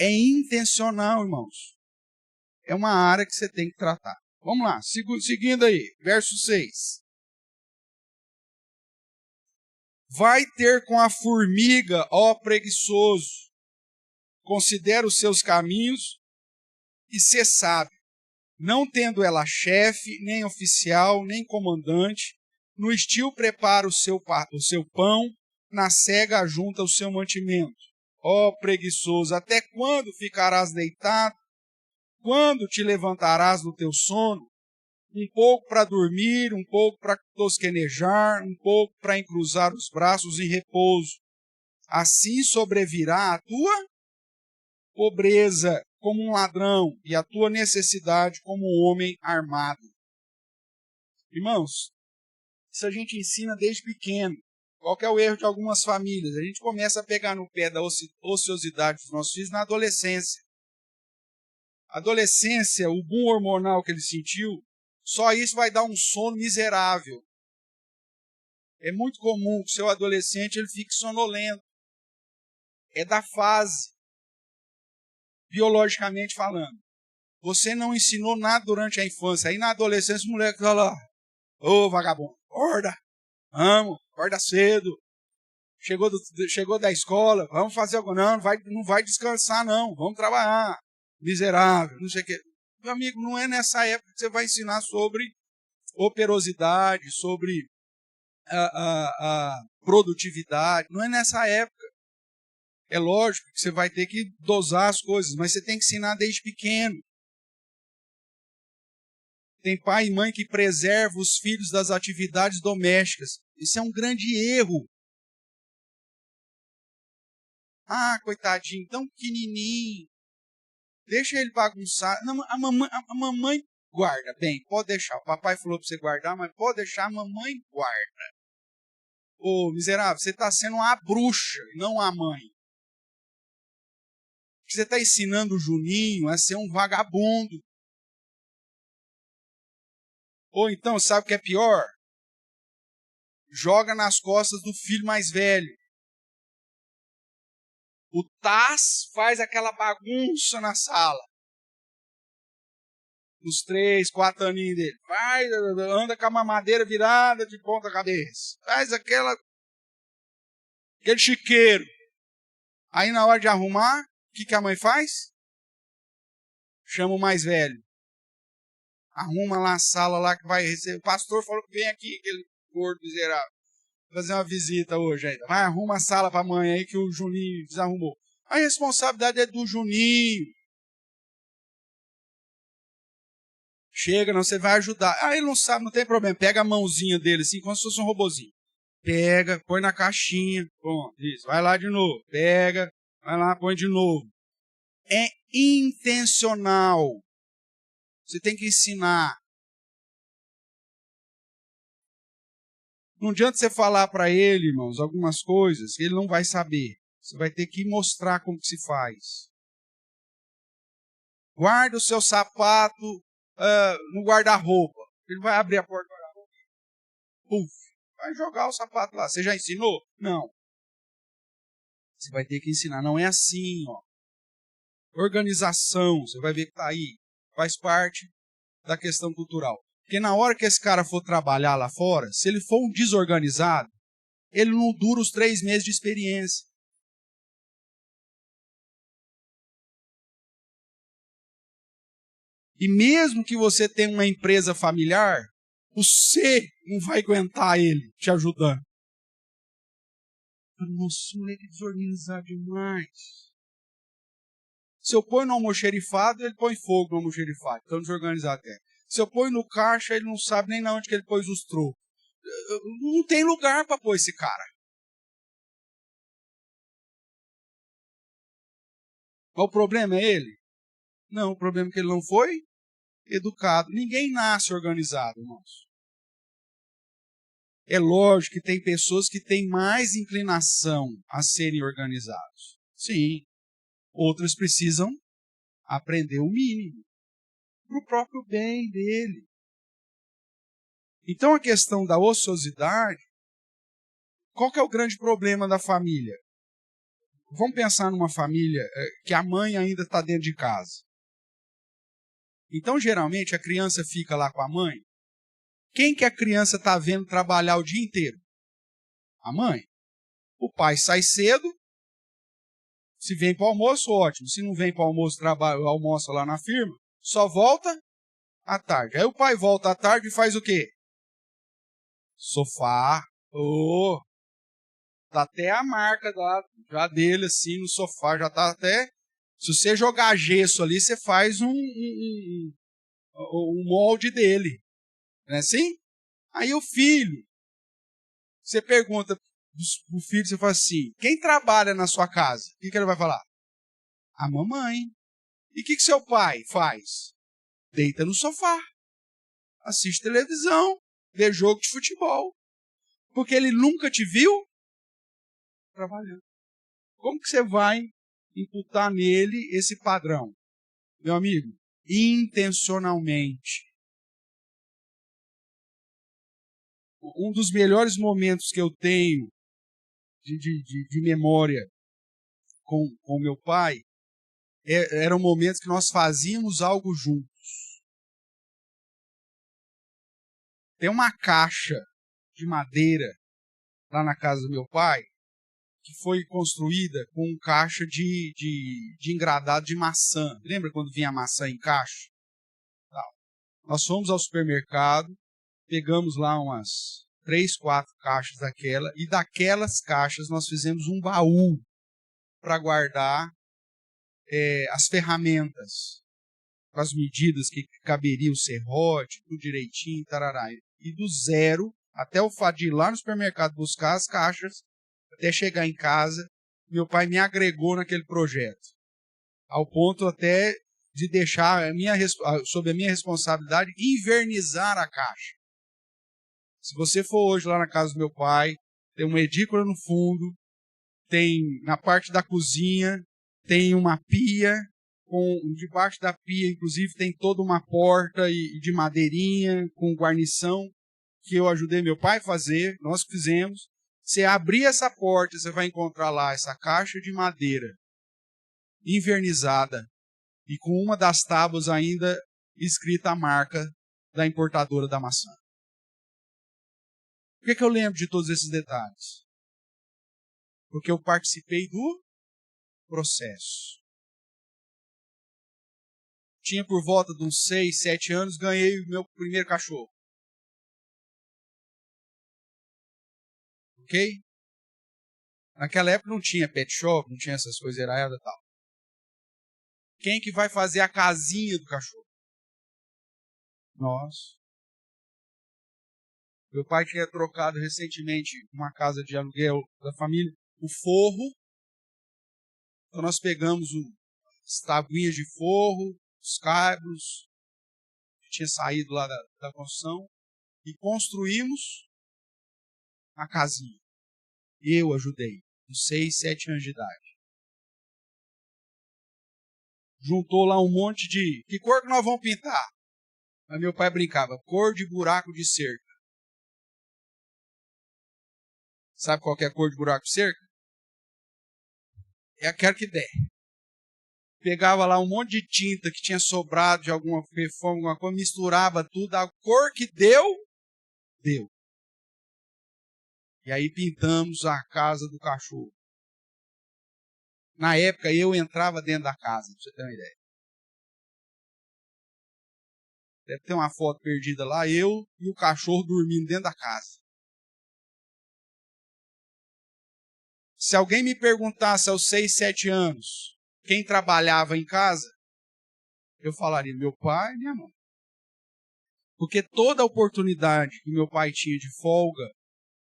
É intencional, irmãos. É uma área que você tem que tratar. Vamos lá, seguindo aí, verso 6. Vai ter com a formiga, ó preguiçoso, considera os seus caminhos e sê sábio, não tendo ela chefe, nem oficial, nem comandante, no estio prepara o seu pão, na cega ajunta o seu mantimento. Ó preguiçoso, até quando ficarás deitado? Quando te levantarás do teu sono? Um pouco para dormir, um pouco para tosquenejar, um pouco para encruzar os braços em repouso. Assim sobrevirá a tua pobreza como um ladrão e a tua necessidade como um homem armado. Irmãos, isso a gente ensina desde pequeno. Qual que é o erro de algumas famílias? A gente começa a pegar no pé da ociosidade dos nossos filhos na adolescência. A adolescência, o boom hormonal que ele sentiu, só isso vai dar um sono miserável. É muito comum que o seu adolescente ele fique sonolento. É da fase, biologicamente falando. Você não ensinou nada durante a infância. Aí na adolescência o moleque fala, ô vagabundo, acorda, vamos, acorda cedo. Chegou da escola, vamos fazer algo. Não vai descansar não, vamos trabalhar. Miserável, não sei o quê. Meu amigo, não é nessa época que você vai ensinar sobre operosidade, sobre a produtividade. Não é nessa época. É lógico que você vai ter que dosar as coisas, mas você tem que ensinar desde pequeno. Tem pai e mãe que preservam os filhos das atividades domésticas. Isso é um grande erro. Ah, coitadinho, tão pequenininho. Deixa ele bagunçar. Não, a mamãe guarda. Bem, pode deixar. O papai falou para você guardar, mas pode deixar, a mamãe guarda. Ô, miserável, você está sendo a bruxa, não a mãe. Você está ensinando o Juninho a ser um vagabundo. Ou então, sabe o que é pior? joga nas costas do filho mais velho. O Taz faz aquela bagunça na sala. Os 3, 4 aninhos dele. Vai, anda com a mamadeira virada de ponta cabeça. Faz aquele chiqueiro. Aí na hora de arrumar, o que a mãe faz? Chama o mais velho. Arruma lá a sala lá que vai receber. O pastor falou que vem aqui, aquele gordo miserável. Fazer uma visita hoje ainda. Vai, arruma a sala pra mãe aí que o Juninho desarrumou. A responsabilidade é do Juninho. Chega, não, você vai ajudar. Ah, ele não sabe, não tem problema. Pega a mãozinha dele assim, como se fosse um robozinho. Pega, põe na caixinha. Pronto, isso. Vai lá de novo. Pega, vai lá, põe de novo. É intencional. Você tem que ensinar. Não adianta você falar para ele, irmãos, algumas coisas que ele não vai saber. Você vai ter que mostrar como que se faz. Guarda o seu sapato no guarda-roupa. Ele vai abrir a porta do guarda-roupa. Puf, vai jogar o sapato lá. Você já ensinou? Não. Você vai ter que ensinar. Não é assim, ó. Organização, você vai ver que está aí. Faz parte da questão cultural. Porque na hora que esse cara for trabalhar lá fora, se ele for um desorganizado, ele não dura os 3 meses de experiência. E mesmo que você tenha uma empresa familiar, você não vai aguentar ele te ajudando. Nossa, esse moleque é desorganizado demais. Se eu ponho no almoxerifado, ele põe fogo no almoxerifado. Então desorganizado é. Se eu ponho no caixa, ele não sabe nem onde que ele pôs os trocos. Não tem lugar para pôr esse cara. Mas o problema é ele? Não, o problema é que ele não foi educado. Ninguém nasce organizado, irmãos. É lógico que tem pessoas que têm mais inclinação a serem organizados. Sim. Outras precisam aprender o mínimo para o próprio bem dele. Então a questão da ociosidade, qual que é o grande problema da família? Vamos pensar numa família que a mãe ainda está dentro de casa. Então, geralmente, a criança fica lá com a mãe. Quem que a criança está vendo trabalhar o dia inteiro? A mãe. O pai sai cedo. Se vem para o almoço, ótimo. Se não vem para o almoço, almoça lá na firma. Só volta à tarde. Aí o pai volta à tarde e faz o quê? Sofá. Tá até a marca já dele assim no sofá. Já tá até... Se você jogar gesso ali, você faz um molde dele. Não é assim? Aí o filho, você pergunta pro filho, você fala assim, quem trabalha na sua casa? O que ele vai falar? A mamãe. E o que seu pai faz? Deita no sofá, assiste televisão, vê jogo de futebol. Porque ele nunca te viu trabalhando. Como que você vai imputar nele esse padrão? Meu amigo, intencionalmente. Um dos melhores momentos que eu tenho de memória com meu pai eram momentos que nós fazíamos algo juntos. Tem uma caixa de madeira lá na casa do meu pai que foi construída com caixa de engradado de maçã. Lembra quando vinha a maçã em caixa? Nós fomos ao supermercado, pegamos lá umas 3, 4 caixas daquela, e daquelas caixas nós fizemos um baú para guardar as ferramentas, com as medidas que caberia o serrote, tudo direitinho, tarará. E do zero, até o fato de ir lá no supermercado buscar as caixas, até chegar em casa, meu pai me agregou naquele projeto. Ao ponto até de deixar sob a minha responsabilidade, invernizar a caixa. Se você for hoje lá na casa do meu pai, tem uma edícula no fundo, tem na parte da cozinha, tem uma pia, debaixo da pia, inclusive, tem toda uma porta de madeirinha com guarnição. que eu ajudei meu pai a fazer, nós fizemos. Você abrir essa porta, você vai encontrar lá essa caixa de madeira invernizada e com uma das tábuas ainda escrita a marca da importadora da maçã. Por que eu lembro de todos esses detalhes? Porque eu participei do processo. Tinha por volta de uns 6, 7 anos, ganhei o meu primeiro cachorro. Ok? Naquela época não tinha pet shop, não tinha essas coisas eradas e tal. Quem que vai fazer a casinha do cachorro? Nós. Meu pai tinha trocado recentemente uma casa de aluguel da família, o forro. Então nós pegamos as tabuinhas de forro, os cabos, que tinha saído lá da construção, e construímos a casinha. Eu ajudei, com 6, 7 anos de idade. Juntou lá um monte de... Que cor que nós vamos pintar? Mas meu pai brincava, cor de buraco de cerca. Sabe qual que é a cor de buraco de cerca? É aquela que der. Pegava lá um monte de tinta que tinha sobrado de alguma reforma, alguma coisa, misturava tudo, a cor que deu, deu. E aí pintamos a casa do cachorro. Na época eu entrava dentro da casa, pra você ter uma ideia. Deve ter uma foto perdida lá, eu e o cachorro dormindo dentro da casa. Se alguém me perguntasse aos 6, 7 anos quem trabalhava em casa, eu falaria meu pai e minha mãe. Porque toda oportunidade que meu pai tinha de folga,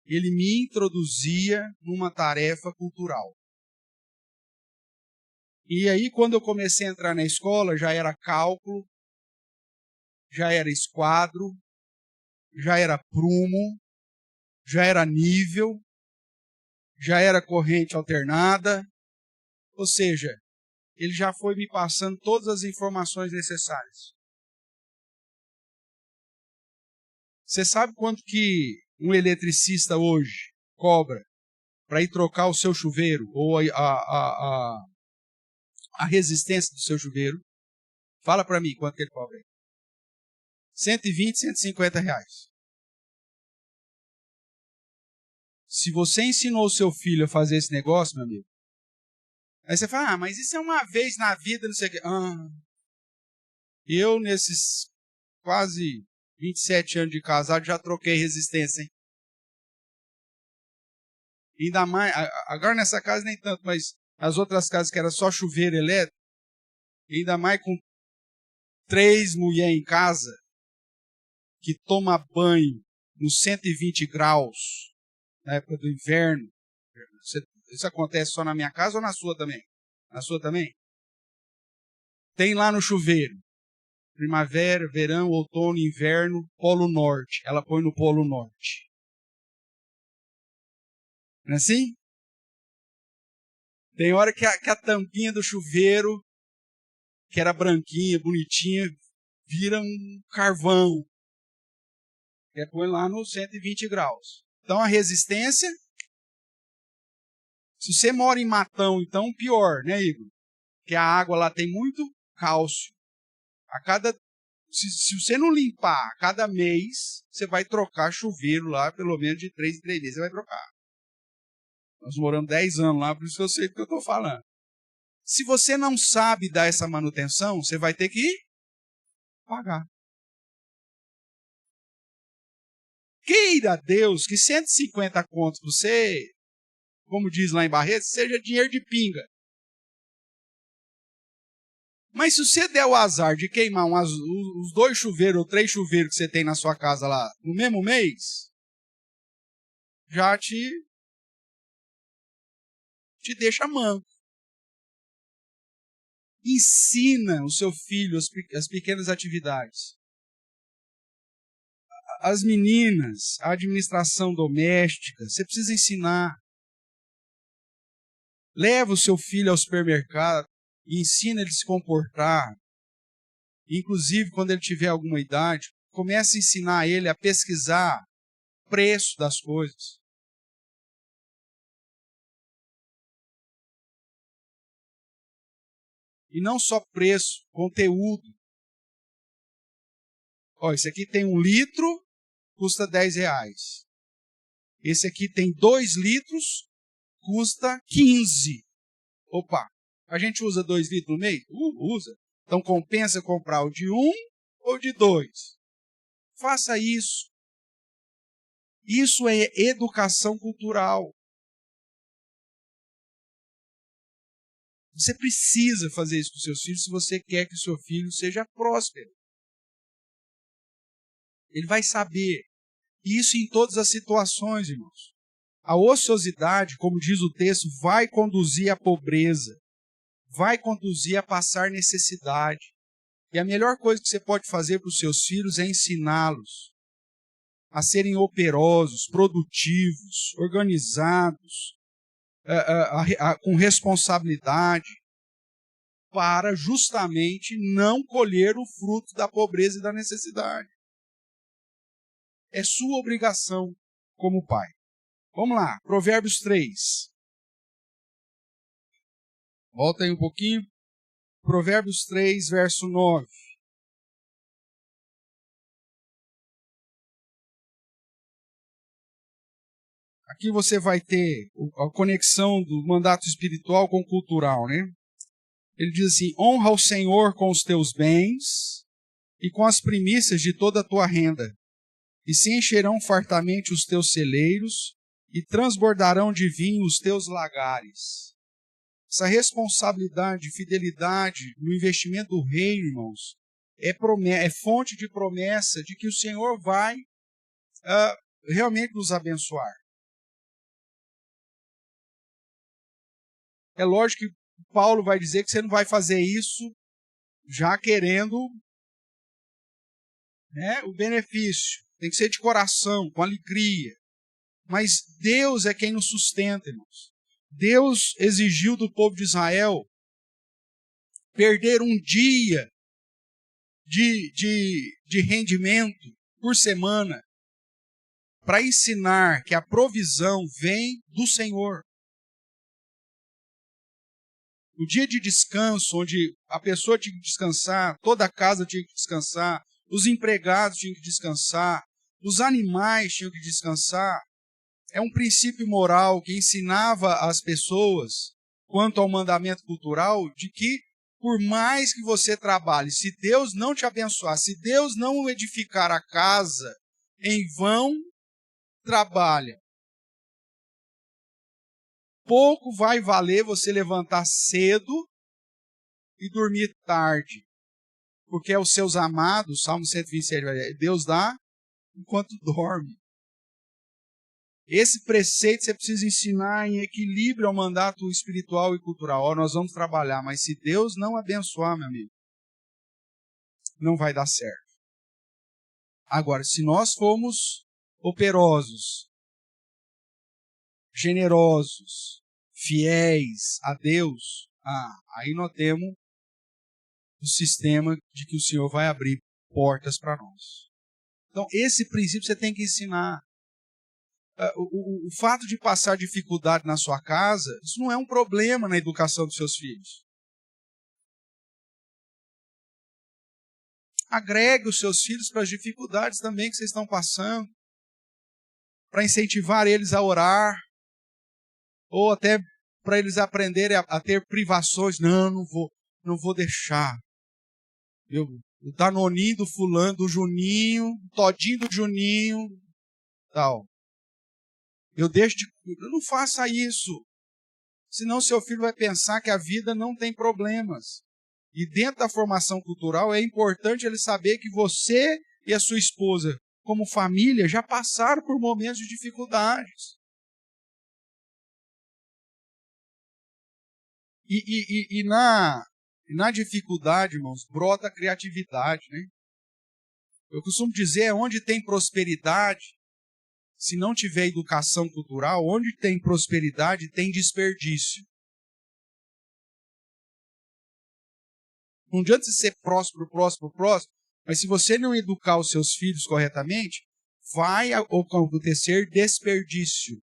ele me introduzia numa tarefa cultural. E aí, quando eu comecei a entrar na escola, já era cálculo, já era esquadro, já era prumo, já era nível, já era corrente alternada. Ou seja, ele já foi me passando todas as informações necessárias. Você sabe quanto que um eletricista hoje cobra para ir trocar o seu chuveiro ou a resistência do seu chuveiro? Fala para mim quanto que ele cobra aí. 120, 150 reais. Se você ensinou o seu filho a fazer esse negócio, meu amigo, aí você fala, mas isso é uma vez na vida, não sei o quê. Eu, nesses quase 27 anos de casado, já troquei resistência, hein? Ainda mais, agora nessa casa nem tanto, mas as outras casas que era só chuveiro elétrico, ainda mais com 3 mulheres em casa, que toma banho nos 120 graus, na época do inverno. Isso acontece só na minha casa ou na sua também? Na sua também? Tem lá no chuveiro. Primavera, verão, outono, inverno, polo norte. Ela põe no polo norte. Não é assim? Tem hora que a tampinha do chuveiro, que era branquinha, bonitinha, vira um carvão. Que põe lá nos 120 graus. Então a resistência... Se você mora em Matão, então pior, né, Igor? Porque a água lá tem muito cálcio. Se você não limpar a cada mês, você vai trocar chuveiro lá, pelo menos de 3 em 3 meses, você vai trocar. Nós moramos 10 anos lá, por isso eu sei do que eu estou falando. Se você não sabe dar essa manutenção, você vai ter que pagar. Queira Deus que 150 contos para você, como diz lá em Barreto, seja dinheiro de pinga. Mas se você der o azar de queimar os 2 chuveiros ou 3 chuveiros que você tem na sua casa lá no mesmo mês, já te deixa manco. Ensina o seu filho as pequenas atividades. As meninas, a administração doméstica, você precisa ensinar. Leva o seu filho ao supermercado e ensina ele a se comportar. Inclusive, quando ele tiver alguma idade, comece a ensinar ele a pesquisar preço das coisas. E não só preço, conteúdo. Ó, esse aqui tem 1 litro, custa R$10. Esse aqui tem 2 litros, custa 15. Opa, a gente usa 2 litros no mês? Usa. Então compensa comprar o de 1 ou de 2? Faça isso. Isso é educação cultural. Você precisa fazer isso com seus filhos se você quer que o seu filho seja próspero. Ele vai saber. Isso em todas as situações, irmãos. A ociosidade, como diz o texto, vai conduzir à pobreza. Vai conduzir a passar necessidade. E a melhor coisa que você pode fazer para os seus filhos é ensiná-los a serem operosos, produtivos, organizados, com responsabilidade, para justamente não colher o fruto da pobreza e da necessidade. É sua obrigação como pai. Vamos lá, Provérbios 3. Volta aí um pouquinho. Provérbios 3, verso 9. Aqui você vai ter a conexão do mandato espiritual com o cultural, né? Ele diz assim: honra o Senhor com os teus bens e com as primícias de toda a tua renda, e se encherão fartamente os teus celeiros e transbordarão de vinho os teus lagares. Essa responsabilidade, fidelidade no investimento do reino, irmãos, é fonte de promessa de que o Senhor vai realmente nos abençoar. É lógico que Paulo vai dizer que você não vai fazer isso já querendo, né, o benefício. Tem que ser de coração, com alegria. Mas Deus é quem nos sustenta, irmãos. Deus exigiu do povo de Israel perder um dia de rendimento por semana para ensinar que a provisão vem do Senhor. O dia de descanso, onde a pessoa tinha que descansar, toda a casa tinha que descansar, os empregados tinham que descansar, os animais tinham que descansar, é um princípio moral que ensinava as pessoas, quanto ao mandamento cultural, de que por mais que você trabalhe, se Deus não te abençoar, se Deus não edificar a casa, em vão trabalha. Pouco vai valer você levantar cedo e dormir tarde, porque é os seus amados, Salmo 127, Deus dá enquanto dorme. Esse preceito você precisa ensinar em equilíbrio ao mandato espiritual e cultural. Ó, nós vamos trabalhar, mas se Deus não abençoar, meu amigo, não vai dar certo. Agora, se nós formos operosos, generosos, fiéis a Deus, aí nós temos o sistema de que o Senhor vai abrir portas para nós. Então, esse princípio você tem que ensinar. O fato de passar dificuldade na sua casa, isso não é um problema na educação dos seus filhos. Agregue os seus filhos para as dificuldades também que vocês estão passando, para incentivar eles a orar, ou até para eles aprenderem a ter privações. Não vou deixar. O danoninho do fulano, do Juninho, o todinho do Juninho, tal. Não faça isso. Senão seu filho vai pensar que a vida não tem problemas. E dentro da formação cultural é importante ele saber que você e a sua esposa, como família, já passaram por momentos de dificuldades. E na dificuldade, irmãos, brota a criatividade, né? Eu costumo dizer, onde tem prosperidade, se não tiver educação cultural, onde tem prosperidade, tem desperdício. Não adianta você ser próspero, mas se você não educar os seus filhos corretamente, vai acontecer desperdício.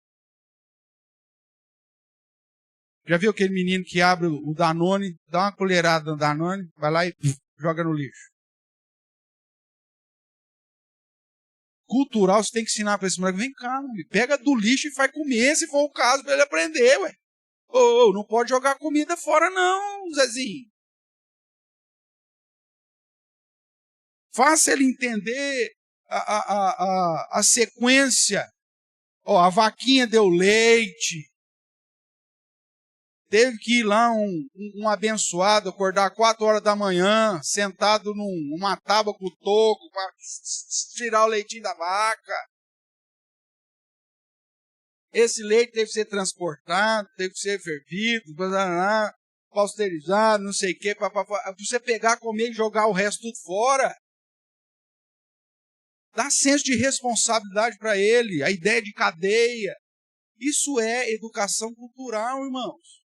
Já viu aquele menino que abre o Danone, dá uma colherada no Danone, vai lá e joga no lixo? Cultural, você tem que ensinar para esse moleque, vem cá, amigo, pega do lixo e vai comer, se for o caso, para ele aprender, ué. Ô, não pode jogar comida fora não, Zezinho. Faça ele entender a sequência. Ó, a vaquinha deu leite. Teve que ir lá um abençoado, acordar 4 horas da manhã, sentado numa tábua com o toco, para tirar o leitinho da vaca. Esse leite teve que ser transportado, teve que ser fervido, pasteurizado, não sei o quê, para você pegar, comer e jogar o resto tudo fora. Dá senso de responsabilidade para ele, a ideia de cadeia. Isso é educação cultural, irmãos.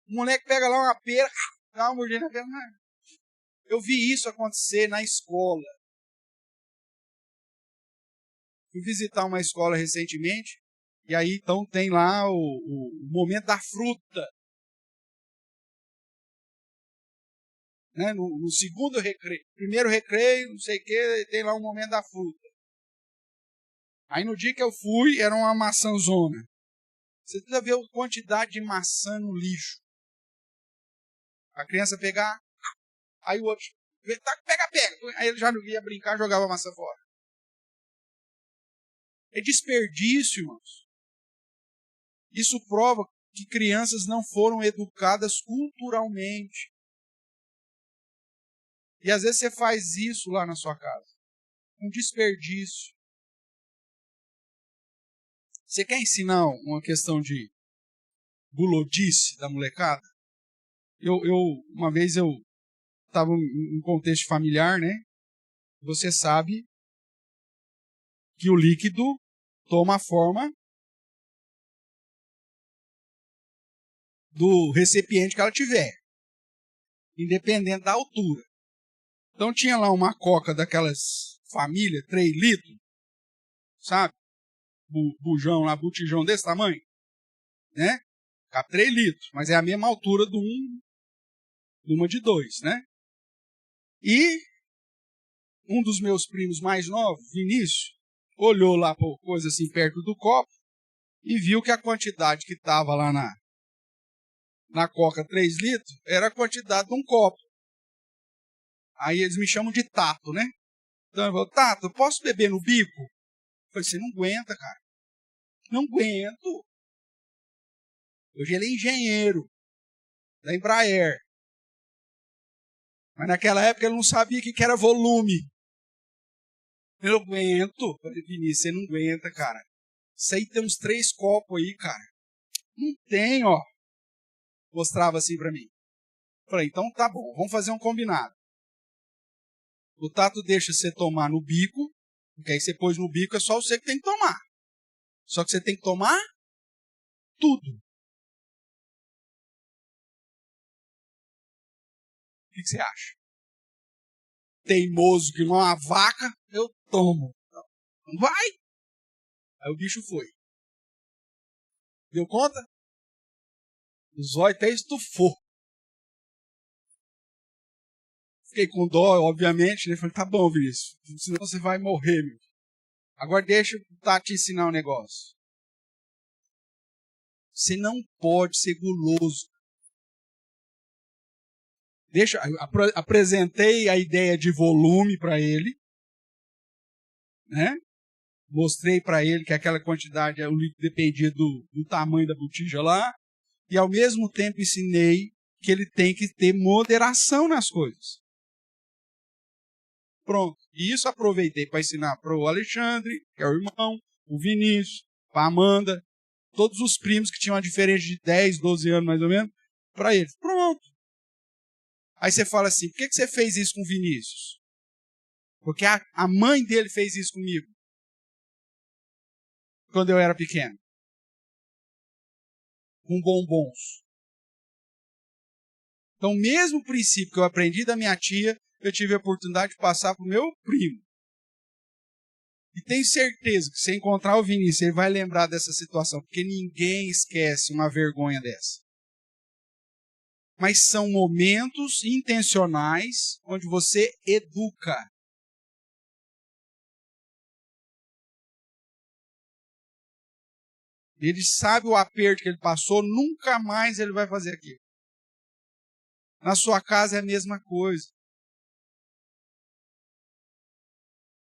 O moleque pega lá uma pera, dá uma mordida na pera. Eu vi isso acontecer na escola. Fui visitar uma escola recentemente, e aí então tem lá o momento da fruta. Né? No segundo recreio, primeiro recreio, não sei o que, tem lá o momento da fruta. Aí no dia que eu fui, era uma maçãzona. Você precisa ver a quantidade de maçã no lixo. A criança pegar, aí o outro, pega. Aí ele já não ia brincar, jogava a maçã fora. É desperdício, irmãos. Isso prova que crianças não foram educadas culturalmente. E às vezes você faz isso lá na sua casa. Um desperdício. Você quer ensinar uma questão de bulodice da molecada? Uma vez eu estava em um contexto familiar, né? Você sabe que o líquido toma a forma do recipiente que ela tiver, independente da altura. Então tinha lá uma coca daquelas famílias, 3 litros, sabe? Bujão lá, botijão desse tamanho, né? Cabe 3 litros, mas é a mesma altura de uma de 2, né? E um dos meus primos mais novos, Vinícius, olhou lá por coisa assim perto do copo e viu que a quantidade que estava lá na coca 3 litros era a quantidade de um copo. Aí eles me chamam de Tato, né? Então eu falo, Tato, posso beber no bico? Eu falei, você não aguenta, cara. Não aguento. Hoje ele é engenheiro da Embraer. Mas naquela época ele não sabia o que era volume. Eu não aguento. Eu falei, Vinícius, você não aguenta, cara. Isso aí tem uns 3 copos aí, cara. Não tem, ó. Mostrava assim pra mim. Eu falei, então tá bom, vamos fazer um combinado. O Tato deixa você tomar no bico, porque aí você pôs no bico, é só você que tem que tomar. Só que você tem que tomar tudo. O que você acha? Teimoso que não é uma vaca, eu tomo. Não vai? Aí o bicho foi. Deu conta? O zóio até estufou. Fiquei com dó, obviamente, né? Falei, tá bom, Vinícius, senão você vai morrer, meu. Agora deixa eu te ensinar um negócio. Você não pode ser guloso. Apresentei a ideia de volume para ele, né? Mostrei para ele que aquela quantidade, o líquido dependia do tamanho da botija lá, e ao mesmo tempo ensinei que ele tem que ter moderação nas coisas. Pronto. E isso aproveitei para ensinar para o Alexandre, que é o irmão, o Vinícius, para a Amanda, todos os primos que tinham uma diferença de 10, 12 anos mais ou menos, para eles. Pronto. Aí você fala assim, por que você fez isso com o Vinícius? Porque a mãe dele fez isso comigo. Quando eu era pequeno. Com bombons. Então, o mesmo princípio que eu aprendi da minha tia, eu tive a oportunidade de passar para o meu primo. E tenho certeza que se encontrar o Vinícius, ele vai lembrar dessa situação, porque ninguém esquece uma vergonha dessa. Mas são momentos intencionais onde você educa. Ele sabe o aperto que ele passou, nunca mais ele vai fazer aquilo. Na sua casa é a mesma coisa.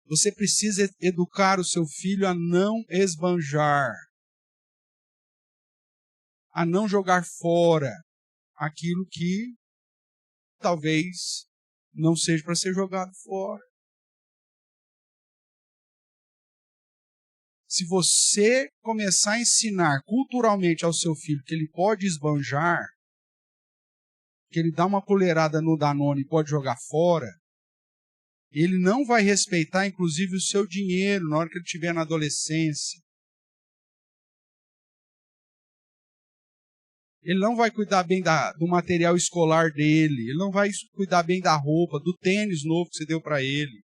Você precisa educar o seu filho a não esbanjar, a não jogar fora aquilo que talvez não seja para ser jogado fora. Se você começar a ensinar culturalmente ao seu filho que ele pode esbanjar, que ele dá uma colherada no Danone e pode jogar fora, ele não vai respeitar, inclusive, o seu dinheiro na hora que ele estiver na adolescência. Ele não vai cuidar bem do material escolar dele, ele não vai cuidar bem da roupa, do tênis novo que você deu para ele,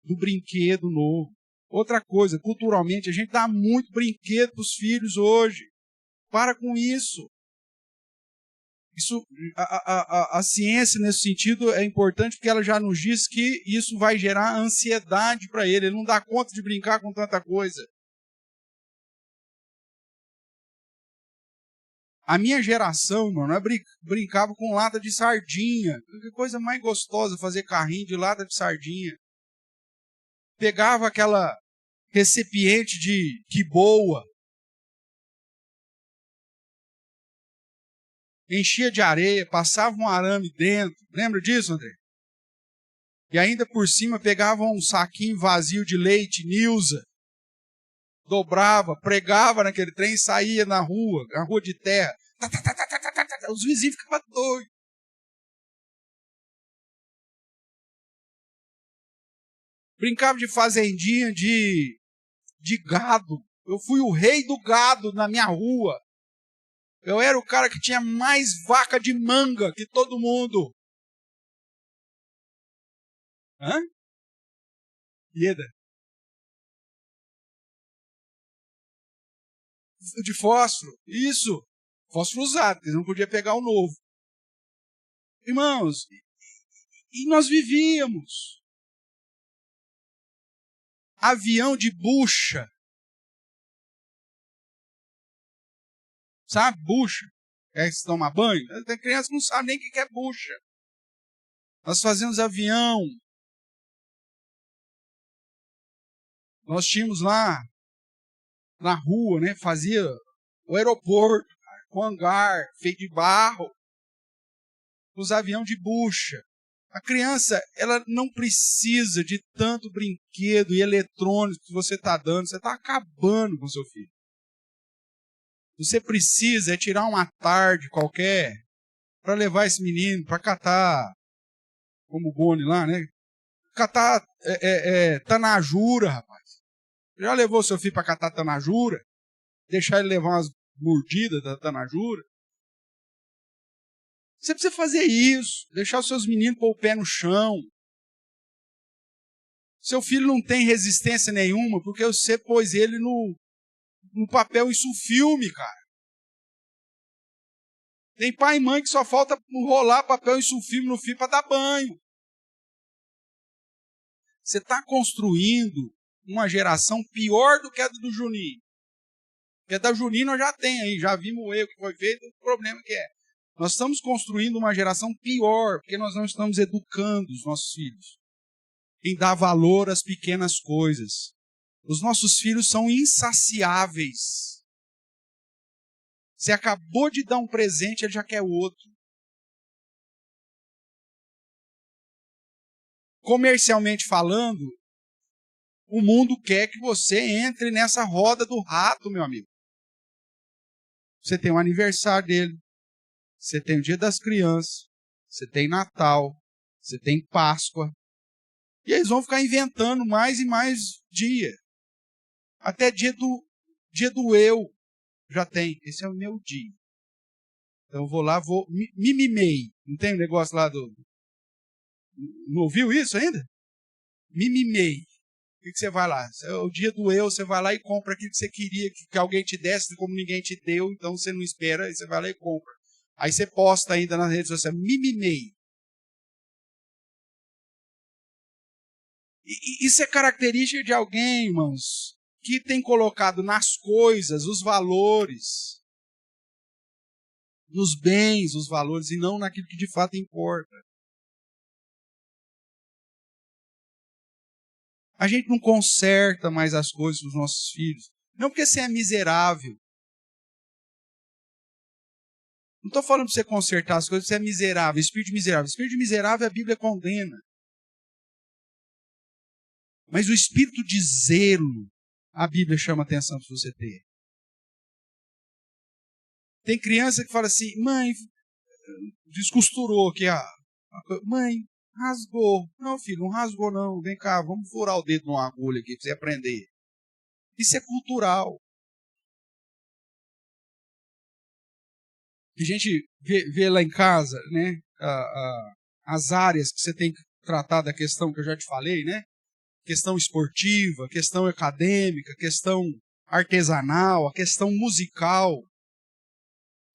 do brinquedo novo. Outra coisa, culturalmente, a gente dá muito brinquedo para os filhos hoje. Para com isso. A ciência, nesse sentido, é importante porque ela já nos diz que isso vai gerar ansiedade para ele. Ele não dá conta de brincar com tanta coisa. A minha geração, mano, brincava com lata de sardinha. Que coisa mais gostosa fazer carrinho de lata de sardinha. Pegava aquela recipiente de que boa, enchia de areia, passava um arame dentro. Lembra disso, André? E ainda por cima pegava um saquinho vazio de leite, Nilza, dobrava, pregava naquele trem e saía na rua de terra. Os vizinhos ficavam doidos. Brincava de fazendinha de gado. Eu fui o rei do gado na minha rua. Eu era o cara que tinha mais vaca de manga que todo mundo. Hã? Ieda. De fósforo. Isso. Fósforo usado, porque não podia pegar o novo. Irmãos, e nós vivíamos. Avião de bucha. Sabe, bucha? É que se toma banho? Tem criança que não sabe nem o que é bucha. Nós fazíamos avião. Nós tínhamos lá na rua, né? Fazia o aeroporto, com hangar, feito de barro. Os aviões de bucha. A criança, ela não precisa de tanto brinquedo e eletrônico que você está dando. Você está acabando com o seu filho. Você precisa tirar uma tarde qualquer para levar esse menino para catar, como o Boni lá, né? Catar tanajura, rapaz. Já levou seu filho para catar tanajura? Deixar ele levar umas mordidas da tanajura? Você precisa fazer isso. Deixar os seus meninos pôr o pé no chão. Seu filho não tem resistência nenhuma porque você pôs ele no papel e sulfilme, cara. Tem pai e mãe que só falta rolar papel e sulfilme no filho para dar banho. Você está construindo uma geração pior do que a do Juninho. Porque a da Juninho nós já tem aí, já vimos o erro que foi feito, o problema que é. Nós estamos construindo uma geração pior, porque nós não estamos educando os nossos filhos em dar valor às pequenas coisas. Os nossos filhos são insaciáveis. Você acabou de dar um presente, ele já quer outro. Comercialmente falando, o mundo quer que você entre nessa roda do rato, meu amigo. Você tem o aniversário dele, você tem o Dia das Crianças, você tem Natal, você tem Páscoa. E eles vão ficar inventando mais e mais dia. Até dia do eu já tem. Esse é o meu dia. Então eu vou lá, me mimei. Não tem um negócio lá do... Não ouviu isso ainda? Me mimei. que você vai lá? O dia do eu, você vai lá e compra aquilo que você queria que alguém te desse, como ninguém te deu, então você não espera, aí você vai lá e compra. Aí você posta ainda nas redes sociais, mimimei. Isso é característica de alguém, irmãos, que tem colocado nas coisas os valores, nos bens os valores, e não naquilo que de fato importa. A gente não conserta mais as coisas dos nossos filhos. Não porque você é miserável. Não estou falando para você consertar as coisas, você é miserável, espírito de miserável. Espírito de miserável a Bíblia condena. Mas o espírito de zelo, a Bíblia chama atenção para você ter. Tem criança que fala assim, mãe, descosturou aqui mãe, rasgou. Não, filho, não rasgou não. Vem cá, vamos furar o dedo numa agulha aqui para você aprender. Isso é cultural. A gente vê lá em casa, né, as áreas que você tem que tratar da questão que eu já te falei, né? Questão esportiva, questão acadêmica, questão artesanal, a questão musical.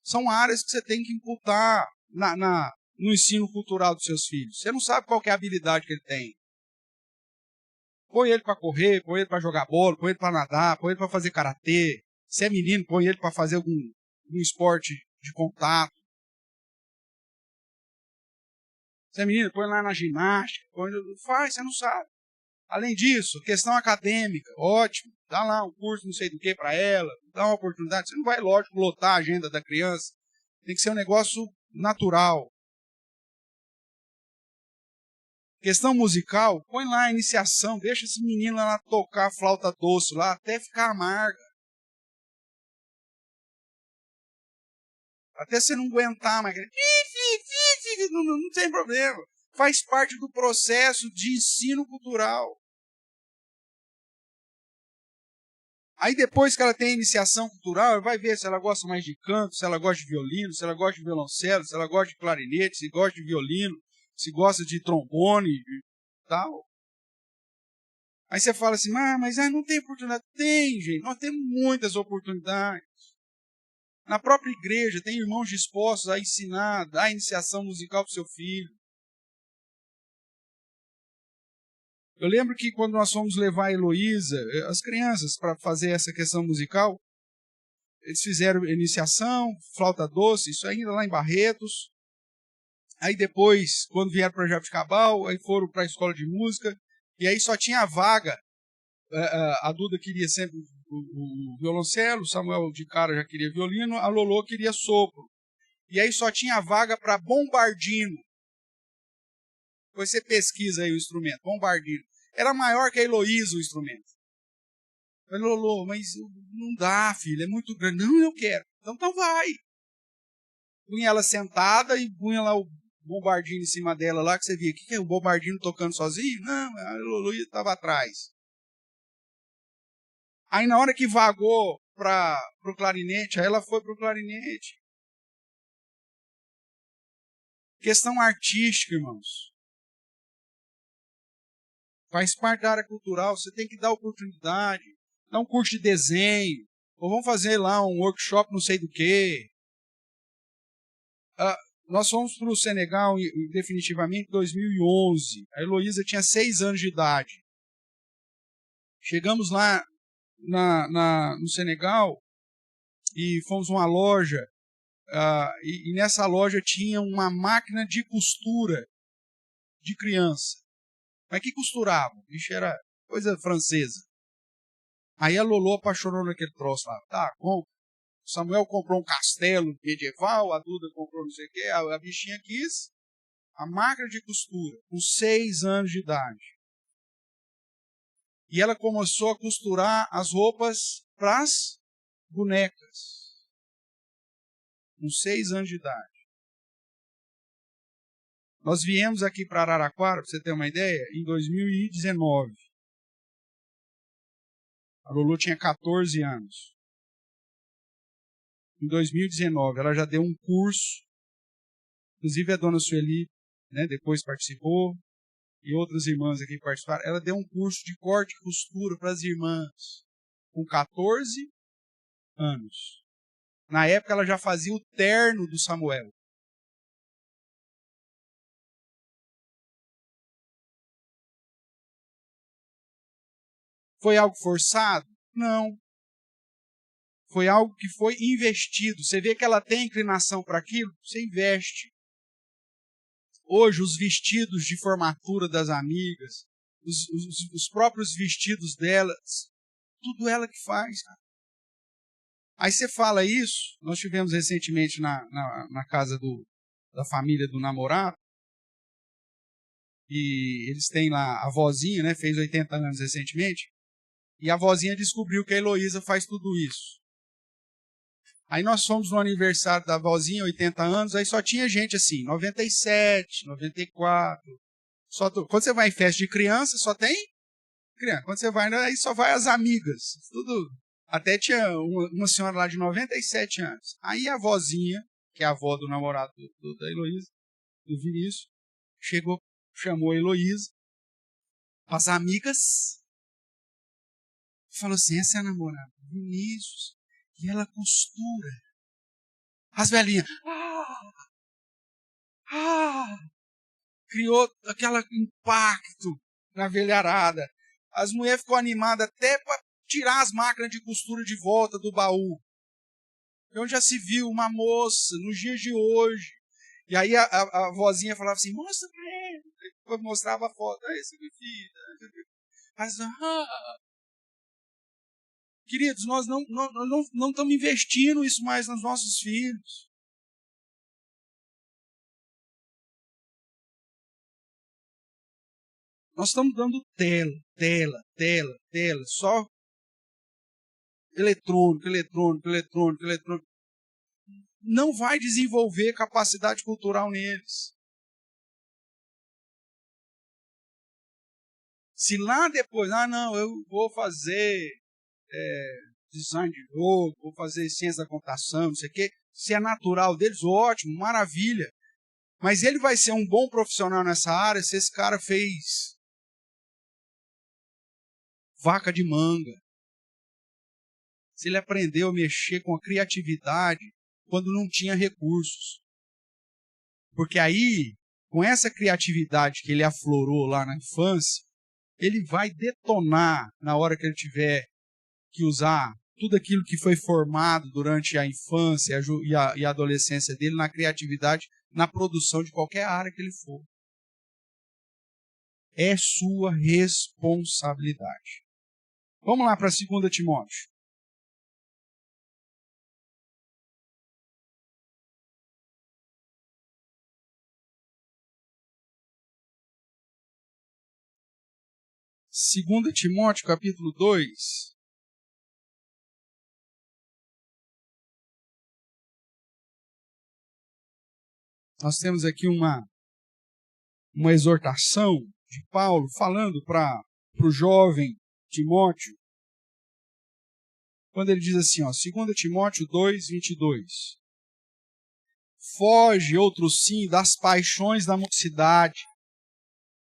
São áreas que você tem que imputar no ensino cultural dos seus filhos. Você não sabe qual que é a habilidade que ele tem. Põe ele para correr, põe ele para jogar bola, põe ele para nadar, põe ele para fazer karatê. Se é menino, põe ele para fazer algum esporte de contato. Se é menino, põe lá na ginástica. Faz, você não sabe. Além disso, questão acadêmica, ótimo. Dá lá um curso não sei do que para ela, dá uma oportunidade. Você não vai, lógico, lotar a agenda da criança. Tem que ser um negócio natural. Questão musical, põe lá a iniciação, deixa esse menino lá tocar flauta doce lá, até ficar amarga. Até você não aguentar mais. Não tem problema. Faz parte do processo de ensino cultural. Aí depois que ela tem a iniciação cultural, ela vai ver se ela gosta mais de canto, se ela gosta de violino, se ela gosta de violoncelo, se ela gosta de clarinete, se gosta de violino, se gosta de trombone e tal. Aí você fala assim, mas não tem oportunidade. Tem, gente, nós temos muitas oportunidades. Na própria igreja tem irmãos dispostos a ensinar, dar a iniciação musical para o seu filho. Eu lembro que quando nós fomos levar a Heloísa, as crianças, para fazer essa questão musical, eles fizeram iniciação, flauta doce, isso ainda lá em Barretos. Aí depois, quando vieram para Jabuticabal, aí foram para a escola de música, e aí só tinha vaga. A Duda queria sempre o violoncelo, o Samuel de cara já queria violino, a Lolô queria sopro. E aí só tinha vaga para bombardino. Depois você pesquisa aí o instrumento, bombardino. Era maior que a Heloísa o instrumento. Eu falei, Lolô, mas não dá, filho, é muito grande. Não, eu quero. Então vai. Punha ela sentada e punha lá o bombardino em cima dela lá, que você via. O que é o bombardino tocando sozinho? Não, a Lolô estava atrás. Aí na hora que vagou para o clarinete, aí ela foi para o clarinete. Questão artística, irmãos. Faz parte da área cultural, você tem que dar oportunidade. Dá um curso de desenho. Ou vamos fazer lá um workshop não sei do quê. Nós fomos para o Senegal definitivamente em 2011. A Heloísa tinha 6 anos de idade. Chegamos lá no Senegal e fomos a uma loja. E nessa loja tinha uma máquina de costura de criança. Mas que costuravam? Isso era coisa francesa. Aí a Lolô apaixonou naquele troço lá. Tá, o Samuel comprou um castelo medieval, a Duda comprou não sei o quê, a bichinha quis a máquina de costura, com 6 anos de idade. E ela começou a costurar as roupas para as bonecas. Com 6 anos de idade. Nós viemos aqui para Araraquara, para você ter uma ideia, em 2019. A Lulu tinha 14 anos. Em 2019, ela já deu um curso. Inclusive a dona Sueli, né, depois participou. e outras irmãs aqui participaram, ela deu um curso de corte e costura para as irmãs com 14 anos. Na época ela já fazia o terno do Samuel. Foi algo forçado? Não. Foi algo que foi investido. Você vê que ela tem inclinação para aquilo, você investe. Hoje, os vestidos de formatura das amigas, os próprios vestidos delas, tudo ela que faz. Cara. Aí você fala isso, nós tivemos recentemente na casa da família do namorado, e eles têm lá a vozinha, né, fez 80 anos recentemente, e a vozinha descobriu que a Heloísa faz tudo isso. Aí nós fomos no aniversário da vozinha, 80 anos, aí só tinha gente assim, 97, 94. Quando você vai em festa de criança, só tem criança. Quando você vai, aí só vai as amigas. Tudo. Até tinha uma senhora lá de 97 anos. Aí a vozinha, que é a avó do namorado da Heloísa, do Vinícius, chegou, chamou a Heloísa, as amigas, falou assim, essa é a namorada do Vinícius, e ela costura. As velhinhas, criou aquele impacto na velharada. As mulheres ficou animadas até para tirar as máquinas de costura de volta do baú. Onde já se viu uma moça nos dias de hoje. E aí a vozinha falava assim, mostra para ele. Depois mostrava a foto. Esse é meu filho. Mas, queridos, nós não estamos investindo isso mais nos nossos filhos. Nós estamos dando tela, só eletrônico. Não vai desenvolver capacidade cultural neles. Se lá depois, não, eu vou fazer design de jogo, vou fazer ciência da computação, não sei o quê, se é natural deles, ótimo, maravilha. Mas ele vai ser um bom profissional nessa área se esse cara fez vaca de manga. Se ele aprendeu a mexer com a criatividade quando não tinha recursos. Porque aí, com essa criatividade que ele aflorou lá na infância, ele vai detonar na hora que ele tiver que usar tudo aquilo que foi formado durante a infância e a adolescência dele na criatividade, na produção de qualquer área que ele for. É sua responsabilidade. Vamos lá para 2 Timóteo. Segunda Timóteo, capítulo 2. Nós temos aqui uma exortação de Paulo falando para o jovem Timóteo, quando ele diz assim, 2 Timóteo 2, 22. Foge, outro sim, das paixões da mocidade.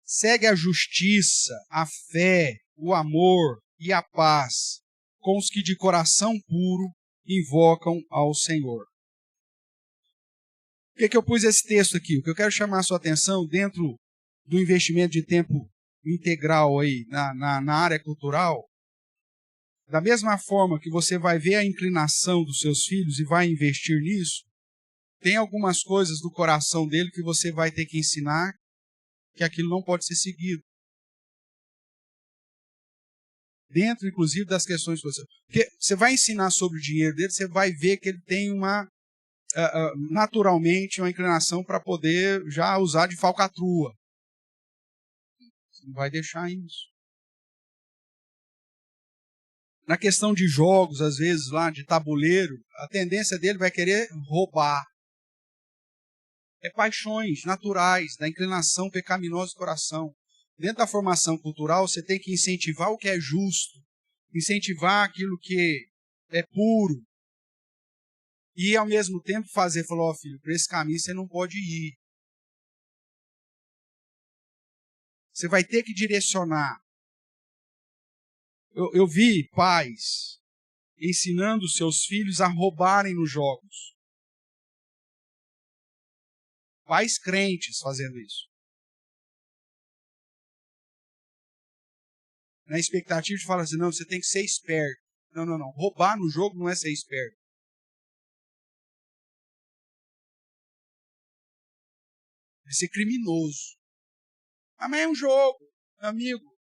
Segue a justiça, a fé, o amor e a paz, com os que de coração puro invocam ao Senhor. Por que eu pus esse texto aqui? O que eu quero chamar a sua atenção dentro do investimento de tempo integral aí na área cultural, da mesma forma que você vai ver a inclinação dos seus filhos e vai investir nisso, tem algumas coisas do coração dele que você vai ter que ensinar que aquilo não pode ser seguido. Dentro, inclusive, das questões que porque você vai ensinar sobre o dinheiro dele, você vai ver que ele tem naturalmente uma inclinação para poder já usar de falcatrua. Você não vai deixar isso. Na questão de jogos, às vezes, lá de tabuleiro, a tendência dele vai querer roubar. É paixões naturais, da inclinação pecaminosa do coração. Dentro da formação cultural, você tem que incentivar o que é justo, incentivar aquilo que é puro, e ao mesmo tempo falar, filho, para esse caminho você não pode ir. Você vai ter que direcionar. Eu vi pais ensinando seus filhos a roubarem nos jogos. Pais crentes fazendo isso. Na expectativa de falar assim, não, você tem que ser esperto. Não. Roubar no jogo não é ser esperto. É ser criminoso. Ah, mas é um jogo, meu amigo.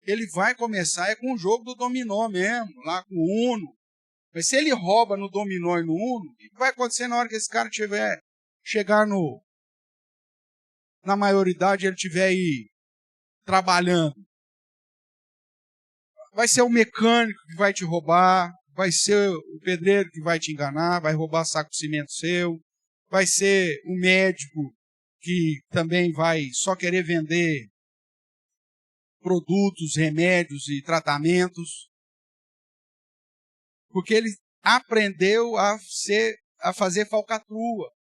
Ele vai começar com o jogo do dominó mesmo, lá com o Uno. Mas se ele rouba no dominó e no Uno, o que vai acontecer na hora que esse cara chegar na maioridade e ele estiver aí trabalhando? Vai ser o mecânico que vai te roubar, vai ser o pedreiro que vai te enganar, vai roubar saco de cimento seu, vai ser o médico que também vai só querer vender produtos, remédios e tratamentos, porque ele aprendeu a fazer falcatrua.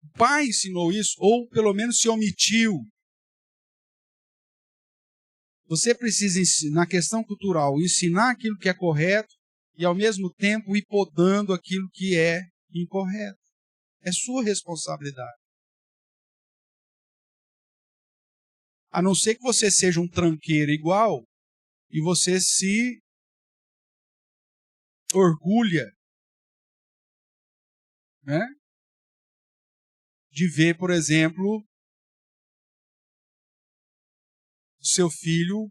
O pai ensinou isso, ou pelo menos se omitiu. Você precisa, na questão cultural, ensinar aquilo que é correto e, ao mesmo tempo, ir podando aquilo que é incorreto. É sua responsabilidade. A não ser que você seja um tranqueiro igual e você se orgulha, né, de ver, por exemplo, seu filho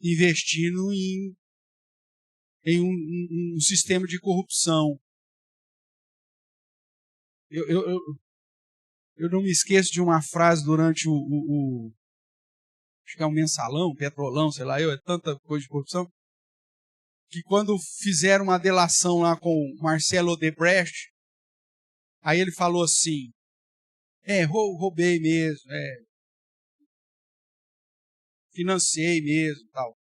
investindo em um sistema de corrupção. Eu não me esqueço de uma frase durante acho que é um mensalão, petrolão, sei lá, é tanta coisa de corrupção, que quando fizeram uma delação lá com Marcelo Odebrecht, aí ele falou assim, roubei mesmo, financiei mesmo, tal.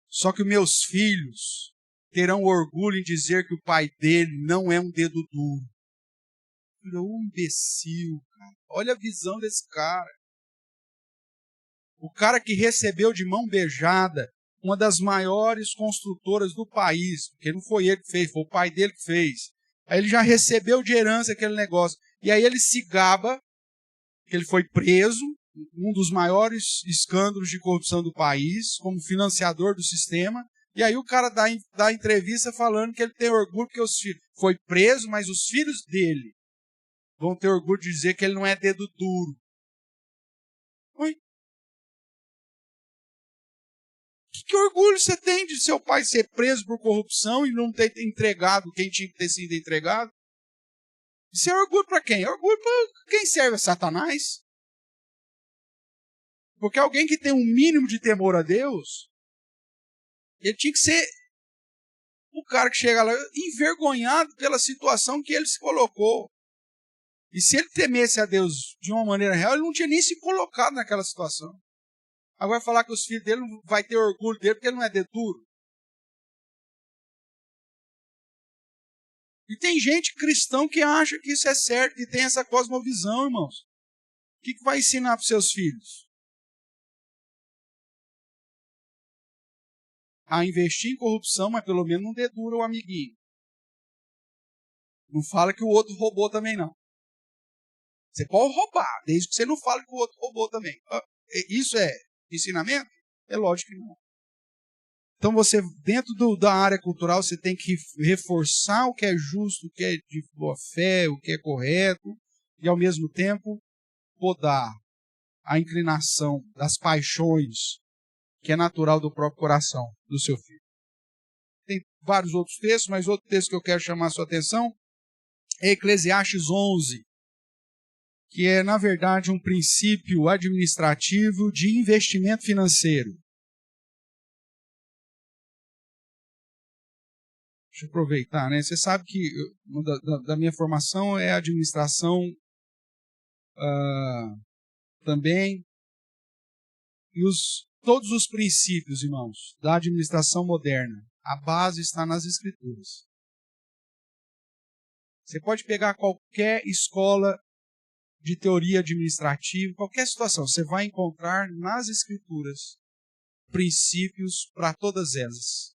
Só que os meus filhos terão orgulho em dizer que o pai dele não é um dedo duro. Um imbecil, cara. Olha a visão desse cara. O cara que recebeu de mão beijada uma das maiores construtoras do país, porque não foi ele que fez, foi o pai dele que fez. Aí ele já recebeu de herança aquele negócio. E aí ele se gaba que ele foi preso, um dos maiores escândalos de corrupção do país, como financiador do sistema. E aí o cara dá entrevista falando que ele tem orgulho porque os filhos foi preso, mas os filhos dele vão ter orgulho de dizer que ele não é dedo duro. Oi? Que orgulho você tem de seu pai ser preso por corrupção e não ter entregado quem tinha que ter sido entregado? Isso é orgulho para quem? É orgulho para quem serve a Satanás. Porque alguém que tem um mínimo de temor a Deus, ele tinha que ser o cara que chega lá envergonhado pela situação que ele se colocou. E se ele temesse a Deus de uma maneira real, ele não tinha nem se colocado naquela situação. Agora falar que os filhos dele não vai ter orgulho dele porque ele não é dedo duro. E tem gente cristão que acha que isso é certo, que tem essa cosmovisão, irmãos. O que vai ensinar para os seus filhos? A investir em corrupção, mas pelo menos não dedura o amiguinho. Não fala que o outro roubou também, não. Você pode roubar, desde que você não fale que o outro roubou também. Isso é ensinamento? É lógico que não. Então você, dentro da área cultural, você tem que reforçar o que é justo, o que é de boa fé, o que é correto, e ao mesmo tempo podar a inclinação das paixões que é natural do próprio coração do seu filho. Tem vários outros textos, mas outro texto que eu quero chamar a sua atenção é Eclesiastes 11, que é, na verdade, um princípio administrativo de investimento financeiro. Deixa eu aproveitar, né? Você sabe que da minha formação é administração também. E todos os princípios, irmãos, da administração moderna, a base está nas Escrituras. Você pode pegar qualquer escola de teoria administrativa, qualquer situação, você vai encontrar nas Escrituras princípios para todas elas.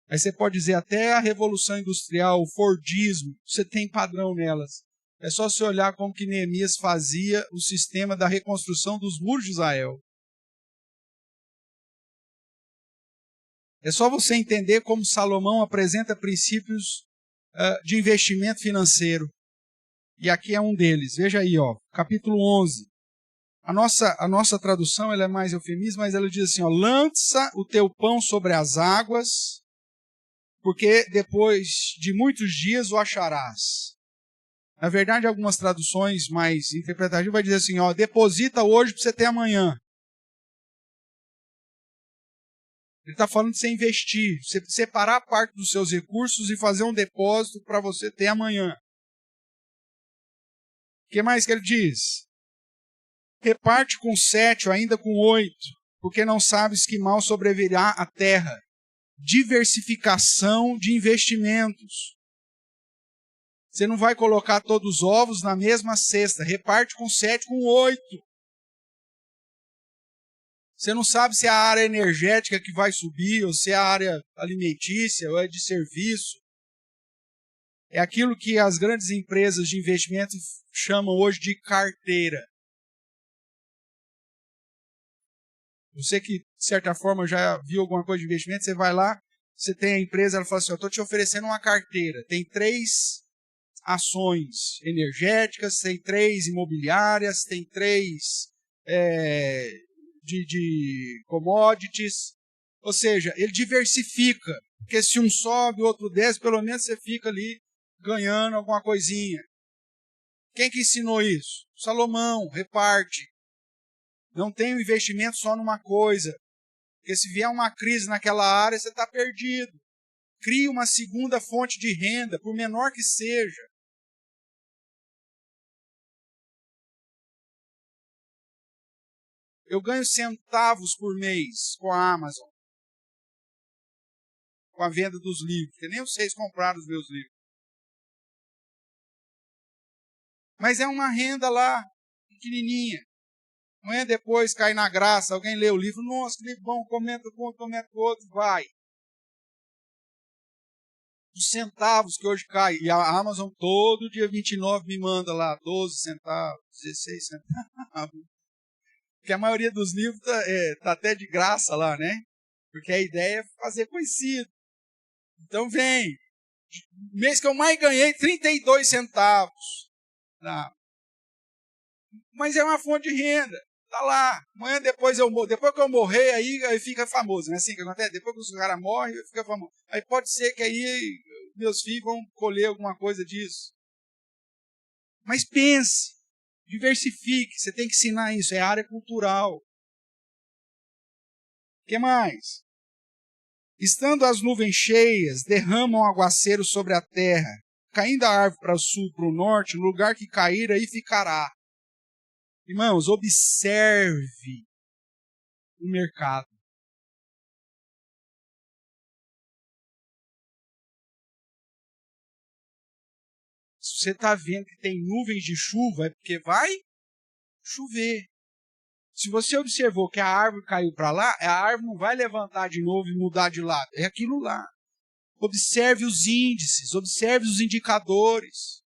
Aí você pode dizer, até a Revolução Industrial, o Fordismo, você tem padrão nelas. É só você olhar como que Neemias fazia o sistema da reconstrução dos muros de Israel. É só você entender como Salomão apresenta princípios de investimento financeiro. E aqui é um deles. Veja aí, capítulo 11. A nossa tradução ela é mais eufemista, mas ela diz assim, lança o teu pão sobre as águas, porque depois de muitos dias o acharás. Na verdade, algumas traduções mais interpretativas vai dizer assim, deposita hoje para você ter amanhã. Ele está falando de você investir, você separar parte dos seus recursos e fazer um depósito para você ter amanhã. O que mais que ele diz? Reparte com 7 ou ainda com 8, porque não sabes que mal sobrevirá à terra. Diversificação de investimentos. Você não vai colocar todos os ovos na mesma cesta. Reparte com 7, com 8. Você não sabe se é a área energética que vai subir, ou se é a área alimentícia, ou é de serviço. É aquilo que as grandes empresas de investimento chamam hoje de carteira. Você que, de certa forma, já viu alguma coisa de investimento, você vai lá, você tem a empresa, ela fala assim, eu estou te oferecendo uma carteira. Tem 3 ações energéticas, tem 3 imobiliárias, tem 3 de commodities. Ou seja, ele diversifica. Porque se um sobe, o outro desce, pelo menos você fica ali ganhando alguma coisinha. Quem que ensinou isso? Salomão, reparte. Não tem um investimento só numa coisa. Porque se vier uma crise naquela área, você está perdido. Crie uma segunda fonte de renda, por menor que seja. Eu ganho centavos por mês com a Amazon. Com a venda dos livros. Porque nem vocês compraram os meus livros. Mas é uma renda lá, pequenininha. Amanhã depois cai na graça, alguém lê o livro, nossa, que livro bom, comenta com outro, vai. Os centavos que hoje cai, e a Amazon todo dia 29 me manda lá 12 centavos, 16 centavos. Porque a maioria dos livros tá até de graça lá, né? Porque a ideia é fazer conhecido. Então vem. O mês que eu mais ganhei, 32 centavos. Tá. Mas é uma fonte de renda. Tá lá. Amanhã depois que eu morrer, aí fica famoso, né? Assim que acontece. Depois que os caras morrem, fica famoso. Aí pode ser que aí meus filhos vão colher alguma coisa disso. Mas pense, diversifique. Você tem que ensinar isso. É área cultural. O que mais? Estando as nuvens cheias, derramam aguaceiro sobre a terra. Caindo a árvore para o sul, para o norte, no lugar que cair, aí ficará. Irmãos, observe o mercado. Se você está vendo que tem nuvens de chuva, é porque vai chover. Se você observou que a árvore caiu para lá, a árvore não vai levantar de novo e mudar de lado. É aquilo lá. Observe os índices, observe os indicadores.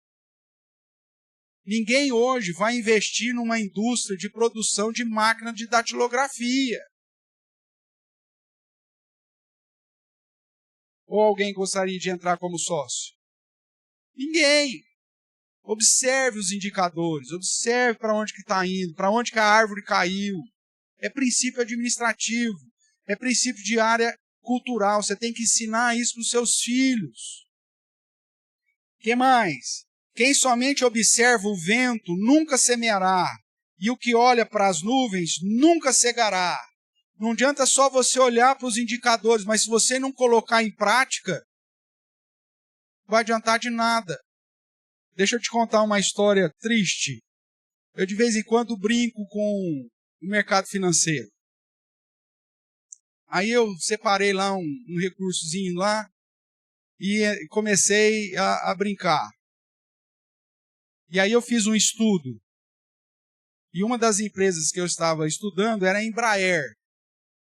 Ninguém hoje vai investir numa indústria de produção de máquina de datilografia. Ou alguém gostaria de entrar como sócio? Ninguém. Observe os indicadores, observe para onde que está indo, para onde que a árvore caiu. É princípio administrativo, é princípio de área cultural. Você tem que ensinar isso para os seus filhos. O que mais? Quem somente observa o vento nunca semeará, e o que olha para as nuvens nunca cegará. Não adianta só você olhar para os indicadores, mas se você não colocar em prática, não vai adiantar de nada. Deixa eu te contar uma história triste. Eu de vez em quando brinco com o mercado financeiro. Aí eu separei lá um recursozinho lá e comecei a brincar. E aí eu fiz um estudo. E uma das empresas que eu estava estudando era a Embraer.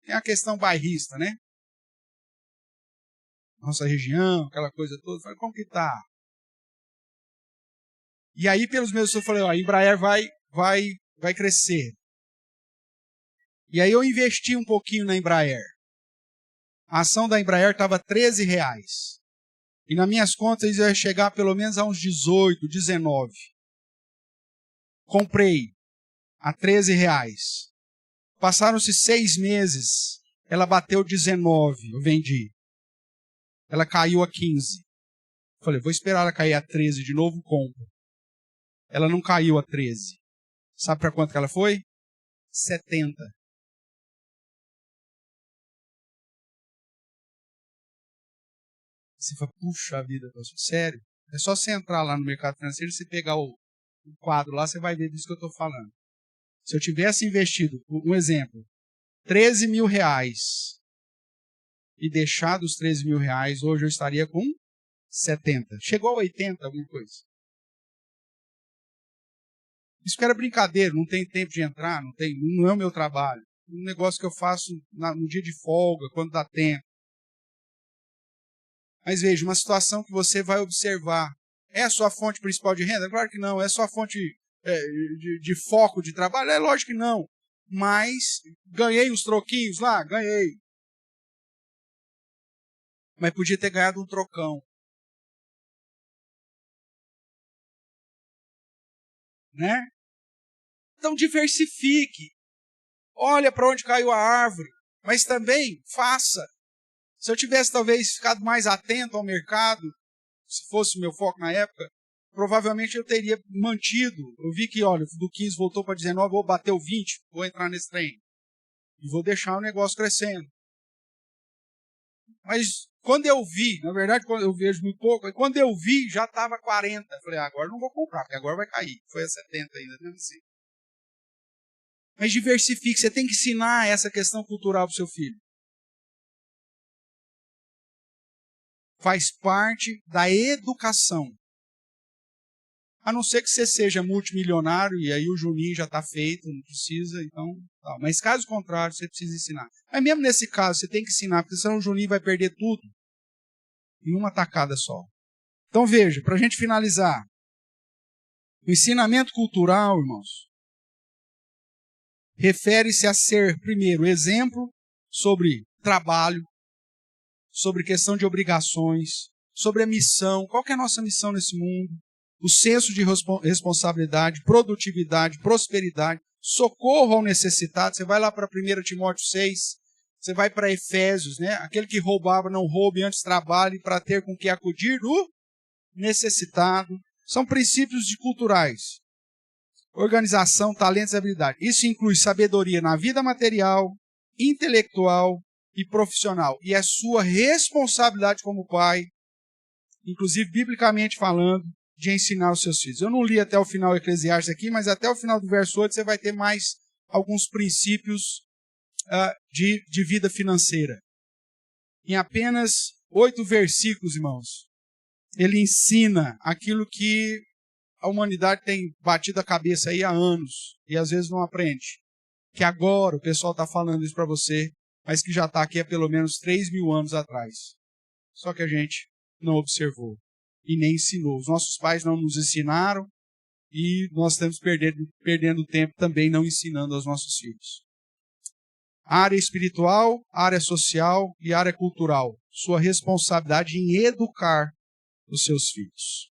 Tem a questão bairrista, né? Nossa região, aquela coisa toda. Eu falei, como que tá? E aí, pelos meus estudos, eu falei, ó, a Embraer vai crescer. E aí eu investi um pouquinho na Embraer. A ação da Embraer estava R$13. E nas minhas contas ia chegar pelo menos a uns 18, 19. Comprei a R$13. Passaram-se 6 meses, ela bateu 19, eu vendi. Ela caiu a 15. Falei, vou esperar ela cair a 13 de novo, compro. Ela não caiu a 13. Sabe para quanto que ela foi? 70. Você fala, puxa vida, sério? É só você entrar lá no mercado financeiro, você pegar o quadro lá, você vai ver disso que eu estou falando. Se eu tivesse investido, um exemplo, R$13.000 e deixado os R$13.000, hoje eu estaria com 70. Chegou a 80, alguma coisa. Isso que era brincadeira, não tem tempo de entrar, não é o meu trabalho. Um negócio que eu faço no dia de folga, quando dá tempo. Mas veja, uma situação que você vai observar. É a sua fonte principal de renda? Claro que não. É a sua fonte de foco de trabalho? É lógico que não. Mas ganhei uns troquinhos lá? Ganhei. Mas podia ter ganhado um trocão. Né? Então diversifique. Olha para onde caiu a árvore. Mas também faça. Se eu tivesse talvez ficado mais atento ao mercado, se fosse o meu foco na época, provavelmente eu teria mantido. Eu vi que, olha, do 15 voltou para 19, vou bater o 20, vou entrar nesse trem. E vou deixar o negócio crescendo. Mas quando eu vi, na verdade, quando eu vejo muito pouco, e quando eu vi, já estava 40. Eu falei, agora não vou comprar, porque agora vai cair. Foi a 70 ainda, mesmo assim. Mas diversifique, você tem que ensinar essa questão cultural para o seu filho. Faz parte da educação. A não ser que você seja multimilionário e aí o Juninho já está feito, não precisa, então... Tá. Mas caso contrário, você precisa ensinar. Mas mesmo nesse caso, você tem que ensinar, porque senão o Juninho vai perder tudo em uma tacada só. Então veja, para a gente finalizar, o ensinamento cultural, irmãos, refere-se a ser, primeiro, exemplo sobre trabalho, sobre questão de obrigações, sobre a missão, qual que é a nossa missão nesse mundo, o senso de responsabilidade, produtividade, prosperidade, socorro ao necessitado. Você vai lá para 1 Timóteo 6, você vai para Efésios, né? Aquele que roubava não roube, antes trabalhe para ter com que acudir do necessitado. São princípios culturais. Organização, talentos e habilidade. Isso inclui sabedoria na vida material, intelectual e profissional. E é sua responsabilidade como pai, inclusive biblicamente falando, de ensinar os seus filhos. Eu não li até o final Eclesiastes aqui, mas até o final do verso 8 você vai ter mais alguns princípios de vida financeira. Em apenas 8 versículos, irmãos, ele ensina aquilo que a humanidade tem batido a cabeça aí há anos e às vezes não aprende. Que agora o pessoal está falando isso para você, mas que já está aqui há pelo menos 3.000 anos atrás. Só que a gente não observou e nem ensinou. Os nossos pais não nos ensinaram e nós estamos perdendo tempo também não ensinando aos nossos filhos. Área espiritual, área social e área cultural. Sua responsabilidade em educar os seus filhos.